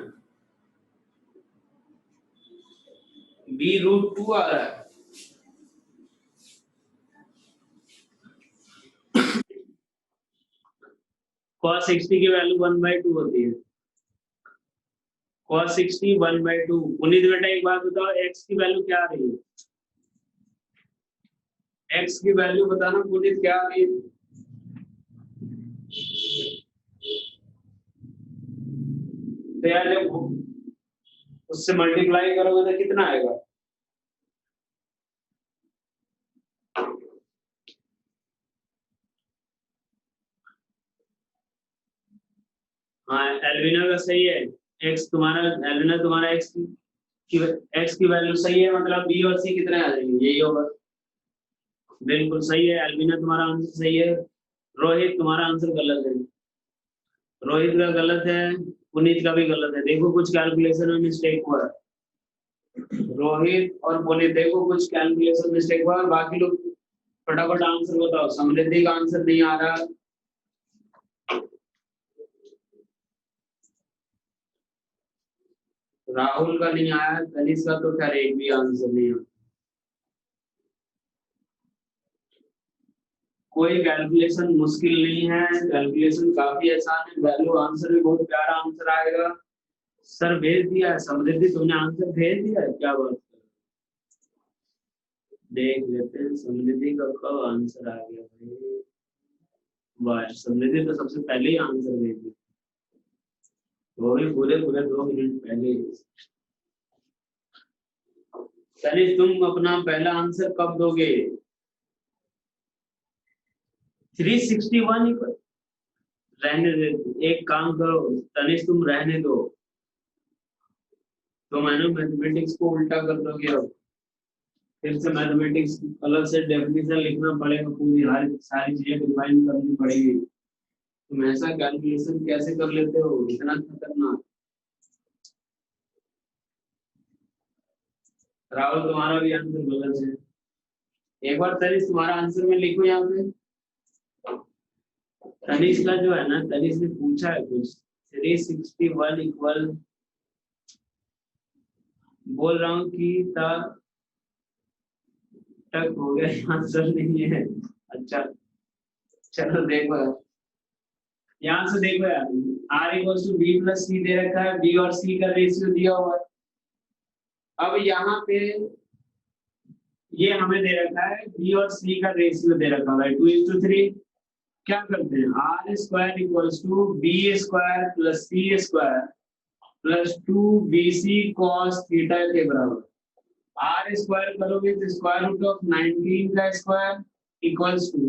b √2 आ रहा है। cos 60 की वैल्यू 1/2 होती है। cos 60 1/2। पुनीत बेटा एक बात बताओ, x की वैल्यू क्या आ रही है? x की वैल्यू बताना पुनीत, क्या आ रही है? तो यार जब उससे मल्टीप्लाई करोगे तो कितना आएगा? हाँ एल्विना का सही है। x तुम्हारा एल्विना तुम्हारा x की वैल्यू सही है, मतलब b और c कितने आ जाएंगे, यही होगा। बिल्कुल सही है एल्विना, तुम्हारा आंसर सही है। रोहित तुम्हारा आंसर गलत है। रोहित का गलत है, पुनीत का भी गलत है। देखो कुछ कैलकुलेशन में मिस्टेक हुआ है। रोहित और पुनीत देखो कुछ कैलकुलेशन मिस्टेक हुआ है, और बाकी लोग फटाफट आंसर बताओ। समृद्धि का आंसर नहीं आ रहा, राहुल का नहीं आया, तनिष का तो खैर एक भी आंसर नहीं है। कोई कैलकुलेशन मुश्किल नहीं है, कैलकुलेशन काफी आसान है। वैल्यू आंसर भी बहुत प्यारा आंसर आएगा। सर भेज दिया है, समृद्धि तुमने आंसर भेज दिया है, क्या बात कर? देख लेते हैं समृद्धि का कब आंसर आ गया भाई। वाह, समृद्धि तो सबसे पहले ही आंसर दे दी, वो भी पूरे पूरे 2 मिनट पहले। तनिष तुम अपना पहला आंसर कब दोगे? 361 रहने दे, एक काम करो तनिष, तुम रहने दो, तो मैंने मैथमेटिक्स को उल्टा कर दोगे अब, फिर से मैथमेटिक्स अलग से डेफिनेशन लिखना पड़ेगा, पूरी हर सारी चीजें डिफाइन करनी पड़ेगी। तुम ऐसा कैलकुलेशन कैसे कर लेते हो, इतना खतरनाक। राहुल तुम्हारा भी आंसर गलत है। एक बार तनिष तुम्हारा आंसर में लिखो यहाँ पे। तनिष का जो है ना, तनिष ने पूछा है कुछ 361 इक्वल, बोल रहा हूँ कि तक हो गया, आंसर नहीं है। अच्छा चलो देखो यार, यहाँ से देखो यार, R equal to B plus C दे रखा है, बी और सी का रेशियो दिया हुआ है। अब यहाँ पे ये हमें दे रखा है बी और सी का रेशियो दे रखा है 2:3। क्या करते हैं, R square equals to B square plus C square plus 2bc cos theta के बराबर। आर स्क्वायर करोगे तो स्क्वायर रूट ऑफ 19 का square equals to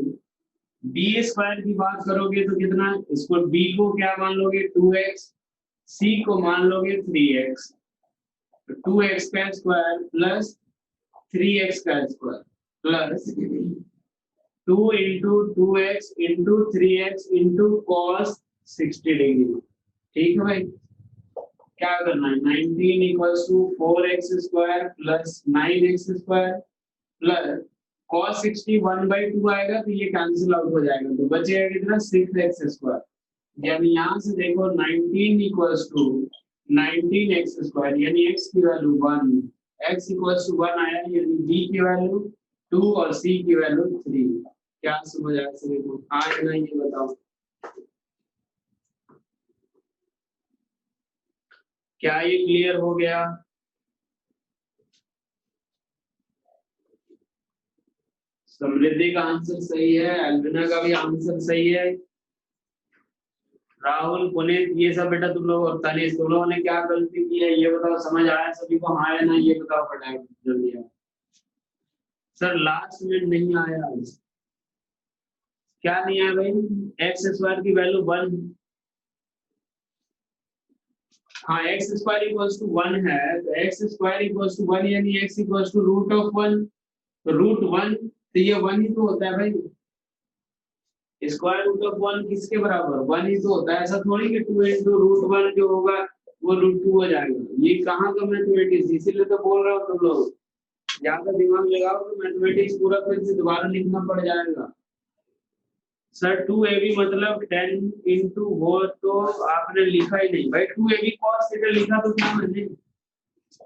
B square की बात करोगे तो कितना, इसको बी को क्या मान लोगे 2x, सी को मान लोगे 3x, तो 2x का स्क्वायर प्लस 3x का square plus 2 into 2x into 3x into cos 60 degree. ठीक है भाई, क्या करना है, 19 equals to 4x square plus 9x square plus cos 60 1/2 आएगा तो ये कैंसिल आउट हो जाएगा, तो बचेगा कितना 6x स्क्वायर। यानी यहाँ से देखो 19 इक्वल्स टू 19x स्क्वायर, यानी x की वैल्यू 1, x इक्वल्स टू 1 आया, यानी b की वैल्यू 2 और c की वैल्यू 3। क्या समझ आया सभी को, आज ना ये बताओ क्या ये क्लियर हो गया। समृद्धि का आंसर सही है, अल्बिना का भी आंसर सही है, राहुल पुनीत ये सब बेटा तुम लोग, और तनिष तुम लोगों ने क्या गलती की है ये बताओ, समझ आया सभी को, हाँ या ना ये बताओ फटाफट जल्दी। सर लास्ट में नहीं आया, क्या नहीं आया भाई, एक्स स्क्वायर की वैल्यू 1, हाँ एक्स स्क्वायर इक्वल्स टू 1 है, तो एक्स स्क्वायर इक्वल्स टू 1 यानी x equals to root of 1, तो रूट 1 तो ये 1 ही तो होता है भाई, स्क्वायर रूट ऑफ 1 किसके बराबर 1 ही तो होता है, ऐसा थोड़ी कि 2 इंटू रूट 1 जो होगा वो रूट 2 हो जाएगा, ये कहाँ का मैथमेटिक्स, इसीलिए तो बोल रहा हूँ तुम लोग ज्यादा दिमाग लगाओ तो मैथमेटिक्स पूरा फिर से दोबारा लिखना पड़ जाएगा। सर 2ab मतलब 10 इंटू वो तो आपने लिखा ही नहीं भाई, 2ab cos थीटा लिखा तो क्या मैंने,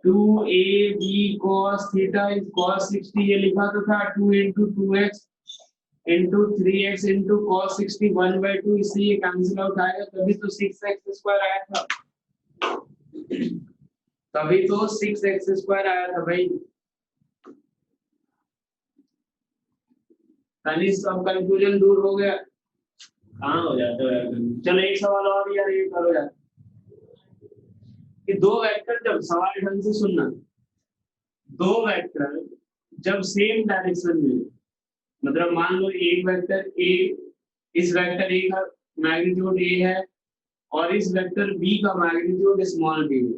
2ab cos theta is cos 60, ये लिखा तो था 2 into 2x into 3x into cos 60 1/2, इससे ये कैंसिल आउट आएगा, तभी तो 6x स्क्वायर आया था, तभी तो 6x स्क्वायर आया था भाई। तनिष सब कंफ्यूजन दूर हो गया, कहाँ हो जाता है। चलो एक सवाल और यार ये करो यार, कि दो वेक्टर जब, सवाल ढंग से सुनना, दो वेक्टर जब सेम डायरेक्शन में, मतलब मान लो एक वेक्टर ए, इस वेक्टर ए का मैग्नीट्यूड ए है और इस वेक्टर बी का मैग्नीट्यूड स्मॉल बी है,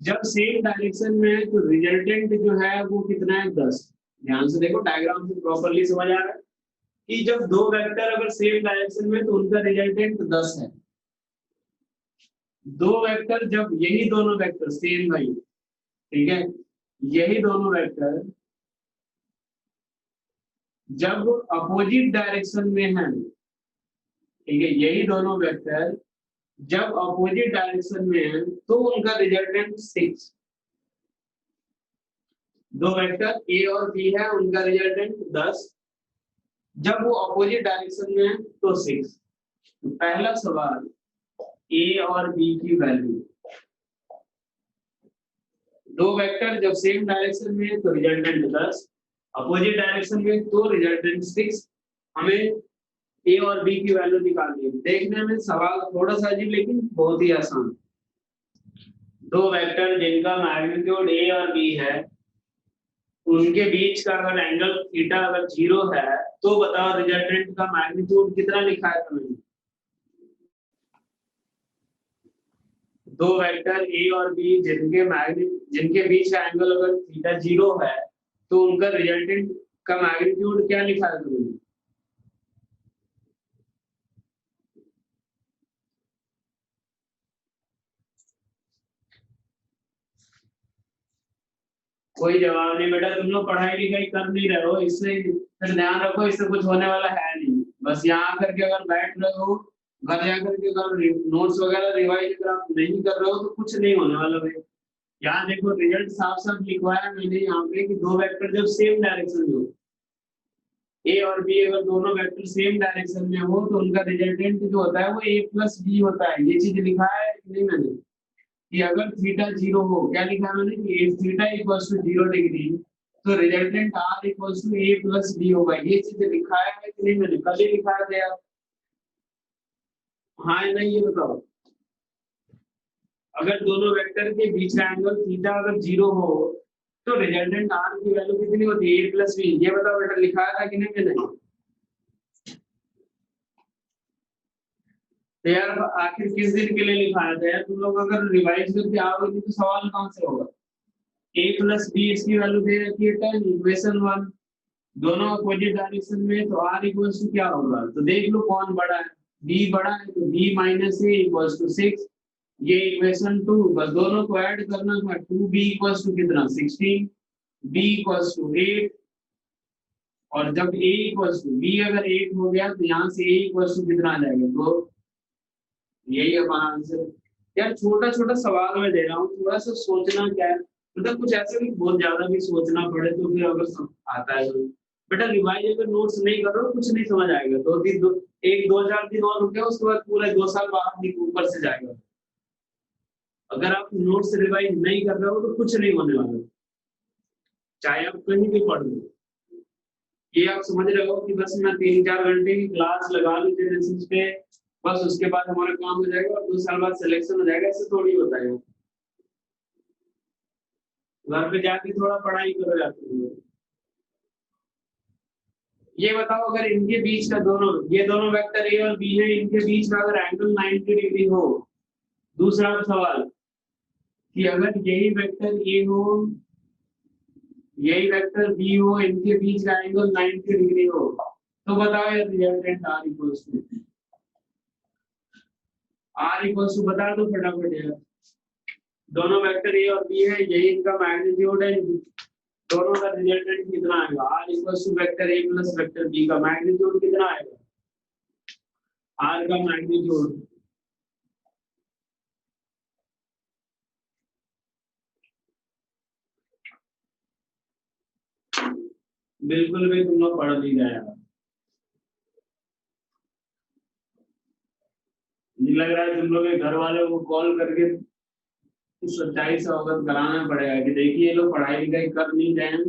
जब सेम डायरेक्शन में है तो रिजल्टेंट जो है वो कितना है 10। ध्यान से देखो डायग्राम से प्रॉपर्ली समझ आ रहा है कि जब दो वेक्टर अगर सेम डायरेक्शन में तो उनका रिजल्टेंट 10 है। दो वेक्टर जब, यही दोनों वेक्टर सेम भाई, ठीक है, यही दोनों वेक्टर जब अपोजिट डायरेक्शन में है, ठीक है, यही दोनों वेक्टर जब अपोजिट डायरेक्शन में है तो उनका रिजल्टेंट 6। दो वेक्टर ए और बी है, उनका रिजल्टेंट 10, जब वो अपोजिट डायरेक्शन में है तो 6। तो पहला सवाल ए और बी की वैल्यू, दो वेक्टर जब सेम डायरेक्शन में है तो रिजल्टेंट 10, अपोजिट डायरेक्शन में तो रिजल्टेंट 6। हमें ए और बी की वैल्यू निकालनी है। देखने में सवाल थोड़ा सा अजीब लेकिन बहुत ही आसान। दो वेक्टर जिनका मैग्नीट्यूड ए और बी है, उनके बीच का अगर एंगल थीटा अगर 0 है तो बताओ रिजल्टेंट का मैग्नीट्यूड कितना लिखा है तुमने, दो वेक्टर ए और बी जिनके बीच का एंगल अगर थीटा 0 है तो उनका रिजल्टेंट का मैग्नीट्यूड क्या लिखा है तुमने? कोई जवाब नहीं बेटा, तुम लोग पढ़ाई लिखाई कर नहीं रहे हो, इससे फिर ध्यान रखो, इससे कुछ होने वाला है नहीं। बस यहाँ आकर के अगर बैठ रहे हो, घर जाकर के अगर नोट्स वगैरह रिवाइज अगर आप नहीं कर रहे हो तो कुछ नहीं होने वाला भाई। यहाँ देखो रिजल्ट साफ साफ लिखवाया मैंने यहाँ पे कि दो वेक्टर जब सेम डायरेक्शन में हो, ए और बी अगर दोनों वेक्टर सेम डायरेक्शन में हो तो उनका रिजल्टेंट जो होता है वो ए प्लस बी होता है। ये चीज लिखा है कि नहीं मैंने, कि अगर थीटा 0 हो, क्या लिखा है मैंने कि if theta equals to 0 degree तो resultant R equals to A plus B होगा। ये चीज लिखा है कि नहीं मैंने, कल ही लिखा गया। हाँ या नहीं ये बताओ। अगर दोनों वेक्टर के बीच का एंगल थीटा अगर 0 हो तो रिजल्टेंट आर की वैल्यू कितनी होती है? ए प्लस बी। ये बताओ बेटा, लिखा था कि नहीं मैंने? तो यार आखिर किस दिन के लिए लिखाया था यार? तुम लोग अगर रिवाइज करके आओगे तो सवाल कहाँ से होगा? ए प्लस बी इसकी वैल्यू दे रखी है 10, इक्वेशन 1। दोनों अपोजिट डायरेक्शन में तो r इक्वल्स टू क्या होगा? तो देख लो कौन बड़ा है, b बड़ा है तो b minus a equals to 6। ये इक्वेशन 2, बस दोनों को ऐड करना था। 2b इक्वल्स टू कितना? 16, b इक्वल्स टू 8। और जब a इक्वल्स टू b अगर 8 हो गया तो यहाँ से a इक्वल्स टू कितना आ जाएगा? तो यही हमारा आंसर। यार छोटा छोटा सवाल मैं दे रहा हूँ, थोड़ा सा सोचना क्या है, मतलब कुछ ऐसे भी बहुत ज्यादा भी सोचना पड़े तो फिर अगर सब आता है तो बेटा रिवाइज अगर नोट्स नहीं करो कुछ नहीं समझ आएगा। एक दो चार दिन और रुके उसके बाद पूरा 2 साल बाद ऊपर से जाएगा। अगर आप नोट्स रिवाइज नहीं कर रहे हो तो कुछ नहीं होने वाला, चाहे आप कहीं भी पढ़ लो। ये आप समझ रहे हो कि बस मैं 3-4 घंटे की क्लास लगा ली जेनेसिस पे, बस उसके बाद हमारा काम हो जाएगा और 2 साल बाद सिलेक्शन हो जाएगा, ऐसे थोड़ी होता है। घर पे जाके थोड़ा पढ़ाई करो जाते हो। ये बताओ अगर इनके बीच का दोनों, ये दोनों वेक्टर ए और बी है, इनके बीच का अगर एंगल 90 डिग्री हो, दूसरा सवाल कि अगर यही वेक्टर ए हो यही वेक्टर बी हो, इनके बीच का एंगल 90 डिग्री हो तो बताओ यार रिजल्टेंट आर इक्वल्स टू बता दो फटाफट यार। दोनों वेक्टर ए और बी है, यही इनका मैग्नीट्यूड है, दोनों का रिजल्टेंट कितना आएगा? R equals to vector a plus vector b का मैग्नीट्यूड कितना आएगा? आर का मैग्नीट्यूड बिल्कुल भी तुम लोग पढ़ नहीं गए यार। मुझे लग रहा है तुम लोग के घर वालों को कॉल करके सच्चाई से अवगत कराना पड़ेगा कि देखिए ये लोग पढ़ाई लिखाई कर नहीं रहे हैं,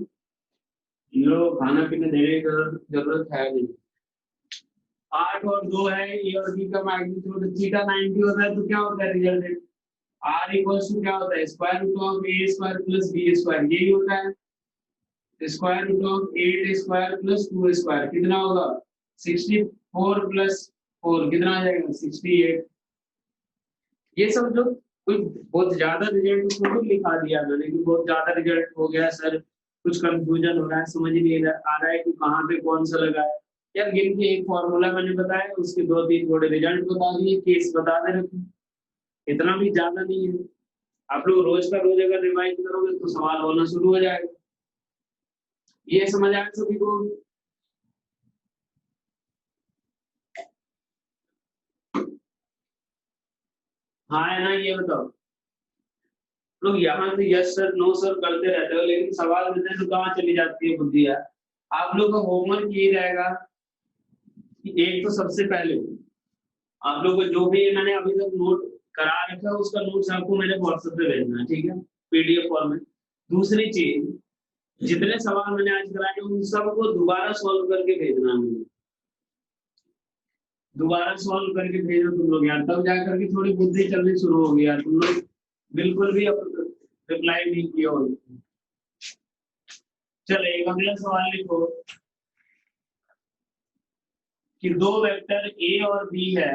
इन लोगों को खाना पीना देने की जरूरत है नहीं। 8 और 2 है, ए और बी का मैग्नीट्यूड थीटा 90 होता है तो क्या होता है रिजल्टेंट? आर इक्वल्स टू क्या होता है? Square root of a square plus B square, यही होता है। Square root of 8 square plus 2 square कितना होगा? 64 प्लस 4 कितना आ जाएगा? 68। ये सब जो कोई बहुत ज्यादा रिजल्ट तो लिखा दिया मैंने कि बहुत ज्यादा रिजल्ट हो गया सर, कुछ कंफ्यूजन हो रहा है, समझ नहीं आ रहा है कि कहाँ पे कौन सा लगा है। यार गिन के एक फॉर्मूला मैंने बताया, उसके 2-3 थोड़े रिजल्ट बता दिए, केस बता दे रखे, इतना भी ज्यादा नहीं है। आप लोग रोज का रोज अगर रिवाइज करोगे तो सवाल होना शुरू हो जाएगा। ये समझ आया सभी को? हाँ है ना? ये बताओ, लोग यहाँ से यस सर नो सर करते रहते हो लेकिन सवाल देते हैं तो कहाँ चली जाती है बुद्धि यार। आप लोग का होमवर्क ये रहेगा कि एक तो सबसे पहले आप लोग को जो भी मैंने अभी तक नोट करा रखा है उसका नोट्स आपको मैंने व्हाट्सएप पे भेजना है, ठीक है, पीडीएफ फॉर्म में। दूसरी चीज, जितने सवाल मैंने आज कराए उन सबको दोबारा सॉल्व करके भेजना है मुझे, दोबारा सॉल्व करके भेजो तुम लोग यार, तब जाकर के थोड़ी बुद्धि चलनी शुरू होगी यार। तुम लोग बिल्कुल भी रिप्लाई नहीं किया हो। चलो एक अगला सवाल लिखो कि दो वेक्टर ए और बी है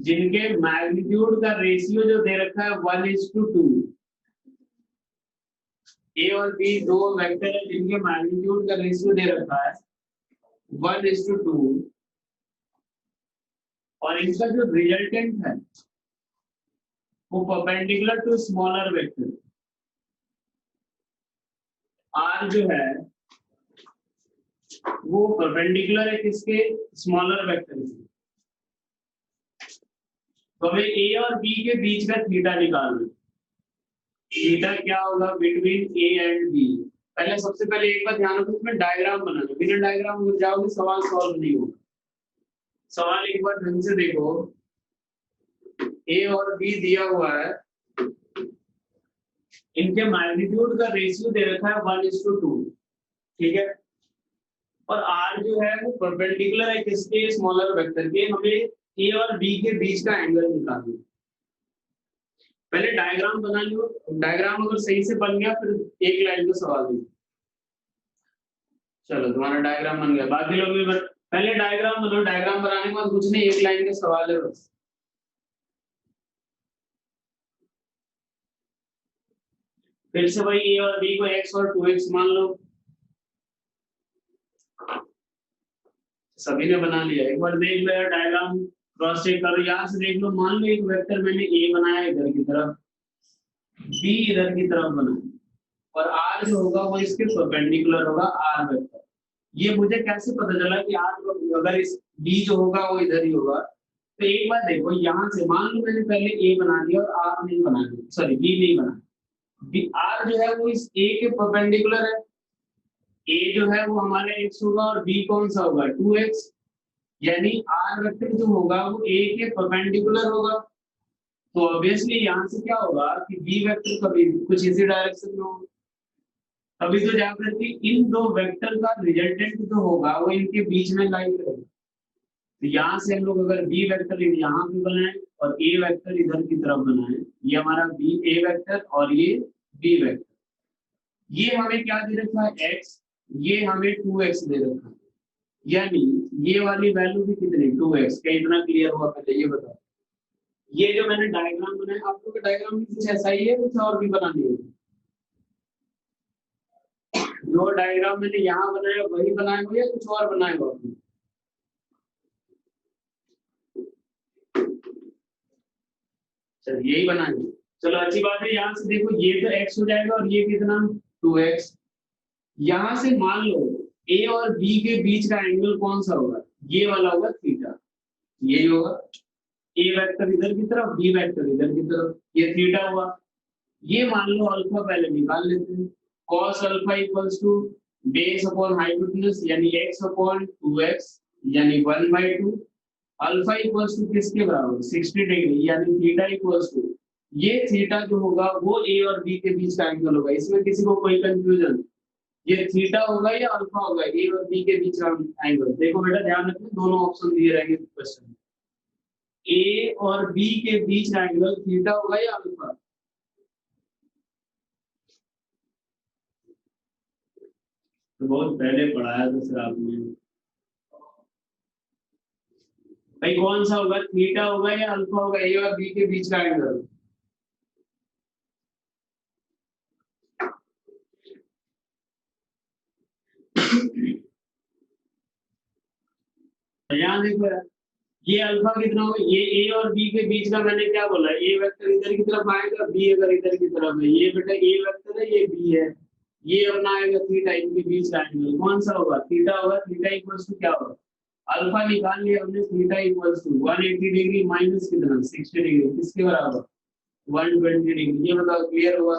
जिनके मैग्नीट्यूड का रेशियो जो दे रखा है 1:2। ए और बी दो वेक्टर है जिनके मैग्नीट्यूड का रेशियो दे रखा है 1:2, और इनका जो रिजल्टेंट है वो perpendicular to smaller vector r जो है वो परपेंडिकुलर है किसके, स्मॉलर वेक्टर से। तो हमें ए और बी के बीच का थीटा निकालना है। थीटा क्या होगा बिटवीन ए एंड बी। पहले सबसे पहले एक बार ध्यान रखो, इसमें डायग्राम बनाना, बिना डायग्राम हो जाओगे सवाल सॉल्व नहीं होगा। सवाल एक बार ढंग से देखो, ए और बी दिया हुआ है, इनके मैग्नीट्यूड का रेशियो दे रखा है 1:2, ठीक है, और आर जो है वो परपेंडिकुलर है किसके, स्मॉलर वेक्टर के। हमें ए और बी के बीच का एंगल निकालना है। पहले डायग्राम बना लो, डायग्राम अगर सही से बन गया फिर एक लाइन का सवाल दो। चलो तुम्हारा डायग्राम बन गया, बाकी लोग भी पहले डायग्राम बनाओ, डायग्राम बनाने के बाद कुछ नहीं, एक लाइन का सवाल है बस। फिर से भाई ए और बी को x और 2x मान लो, सभी ने बना लिया। एक बार देख लो यार डायग्राम, क्रॉस चेक करो, यहाँ से देख लो, मान लो एक वेक्टर मैंने ए बनाया इधर की तरफ, बी इधर की तरफ बनाया, और आर जो होगा वो इसके परपेंडिकुलर होगा आर वेक्टर। ये मुझे कैसे पता चला कि आर अगर इस बी जो होगा वो इधर ही होगा? तो एक बार देखो, यहाँ से मान लो मैंने पहले ए बना दिया और आर नहीं बना दिया, सॉरी बी नहीं बना, आर जो है वो इस ए के परपेंडिकुलर है। ए जो है वो हमारे x होगा और b कौन सा होगा, 2x, यानी r वेक्टर जो होगा वो a के परपेंडिकुलर होगा। तो ऑब्वियसली यहाँ से क्या होगा कि b वेक्टर कभी कुछ इसी डायरेक्शन में होगा। अभी तो याद रखिए, इन दो वेक्टर का रिजल्टेंट जो होगा वो इनके बीच में लाई करेगा। तो यहाँ से हम लोग अगर b वेक्टर यहाँ पे बनाए और a वेक्टर इधर की तरफ बनाए, ये हमारा a वेक्टर और ये b वेक्टर, ये हमें क्या दे रखा है x, ये हमें 2x दे रखा है, यानी ये वाली वैल्यू भी कितनी, 2x। क्या इतना क्लियर हुआ पहले ये बताओ? ये जो मैंने डायग्राम बनाया, आप लोग का डायग्राम भी कुछ ऐसा ही है, कुछ और भी बनानी होगी? जो डायग्राम मैंने यहाँ बनाया वही बनाया हो या कुछ और बनाया हो आपने? चलो यही बनाएंगे। चलो अच्छी बात है, यहाँ से देखो ये तो x हो जाएगा और ये कितना, 2x। यहाँ से मान लो a और b के बीच का एंगल कौन सा होगा, ये वाला होगा थीटा, यही होगा। a वेक्टर इधर की तरफ, b वेक्टर इधर की तरफ, ये थीटा हुआ। ये मान लो अल्फा पहले निकाल लेते हैं, cos alpha equals to base upon hypotenuse यानी x अपॉन 2x यानी 1/2। अल्फा इक्वल्स टू किसके बराबर, 60 डिग्री, यानी थीटा इक्वल्स टू, ये थीटा जो होगा वो a और b के बीच का एंगल होगा। इसमें किसी को कोई कंफ्यूजन, ये थीटा होगा या अल्फा होगा, ए और बी के बीच का एंगल? देखो बेटा ध्यान रखना, दोनों ऑप्शन दिए रहेंगे क्वेश्चन में, ए और बी के बीच का एंगल थीटा होगा या अल्फा? तो बहुत पहले पढ़ाया था सर आपने भाई, कौन सा होगा, थीटा होगा या अल्फा होगा, ए और बी के बीच का एंगल? यहाँ देखो यार, ये अल्फा कितना होगा, ये ए और बी के बीच का मैंने क्या बोला, ए वेक्टर इधर की तरफ आएगा, बी अगर इधर की तरफ है, ये बेटा ए वेक्टर है, ये बी है, ये अपना आएगा थीटा, इनके बीच का एंगल कौन सा होगा, थीटा होगा। थीटा इक्वल्स टू क्या होगा, अल्फा निकाल लिया हमने, theta equals to 180 degree minus कितना, 60 डिग्री, किसके बराबर, 120 डिग्री। ये बताओ क्लियर हुआ?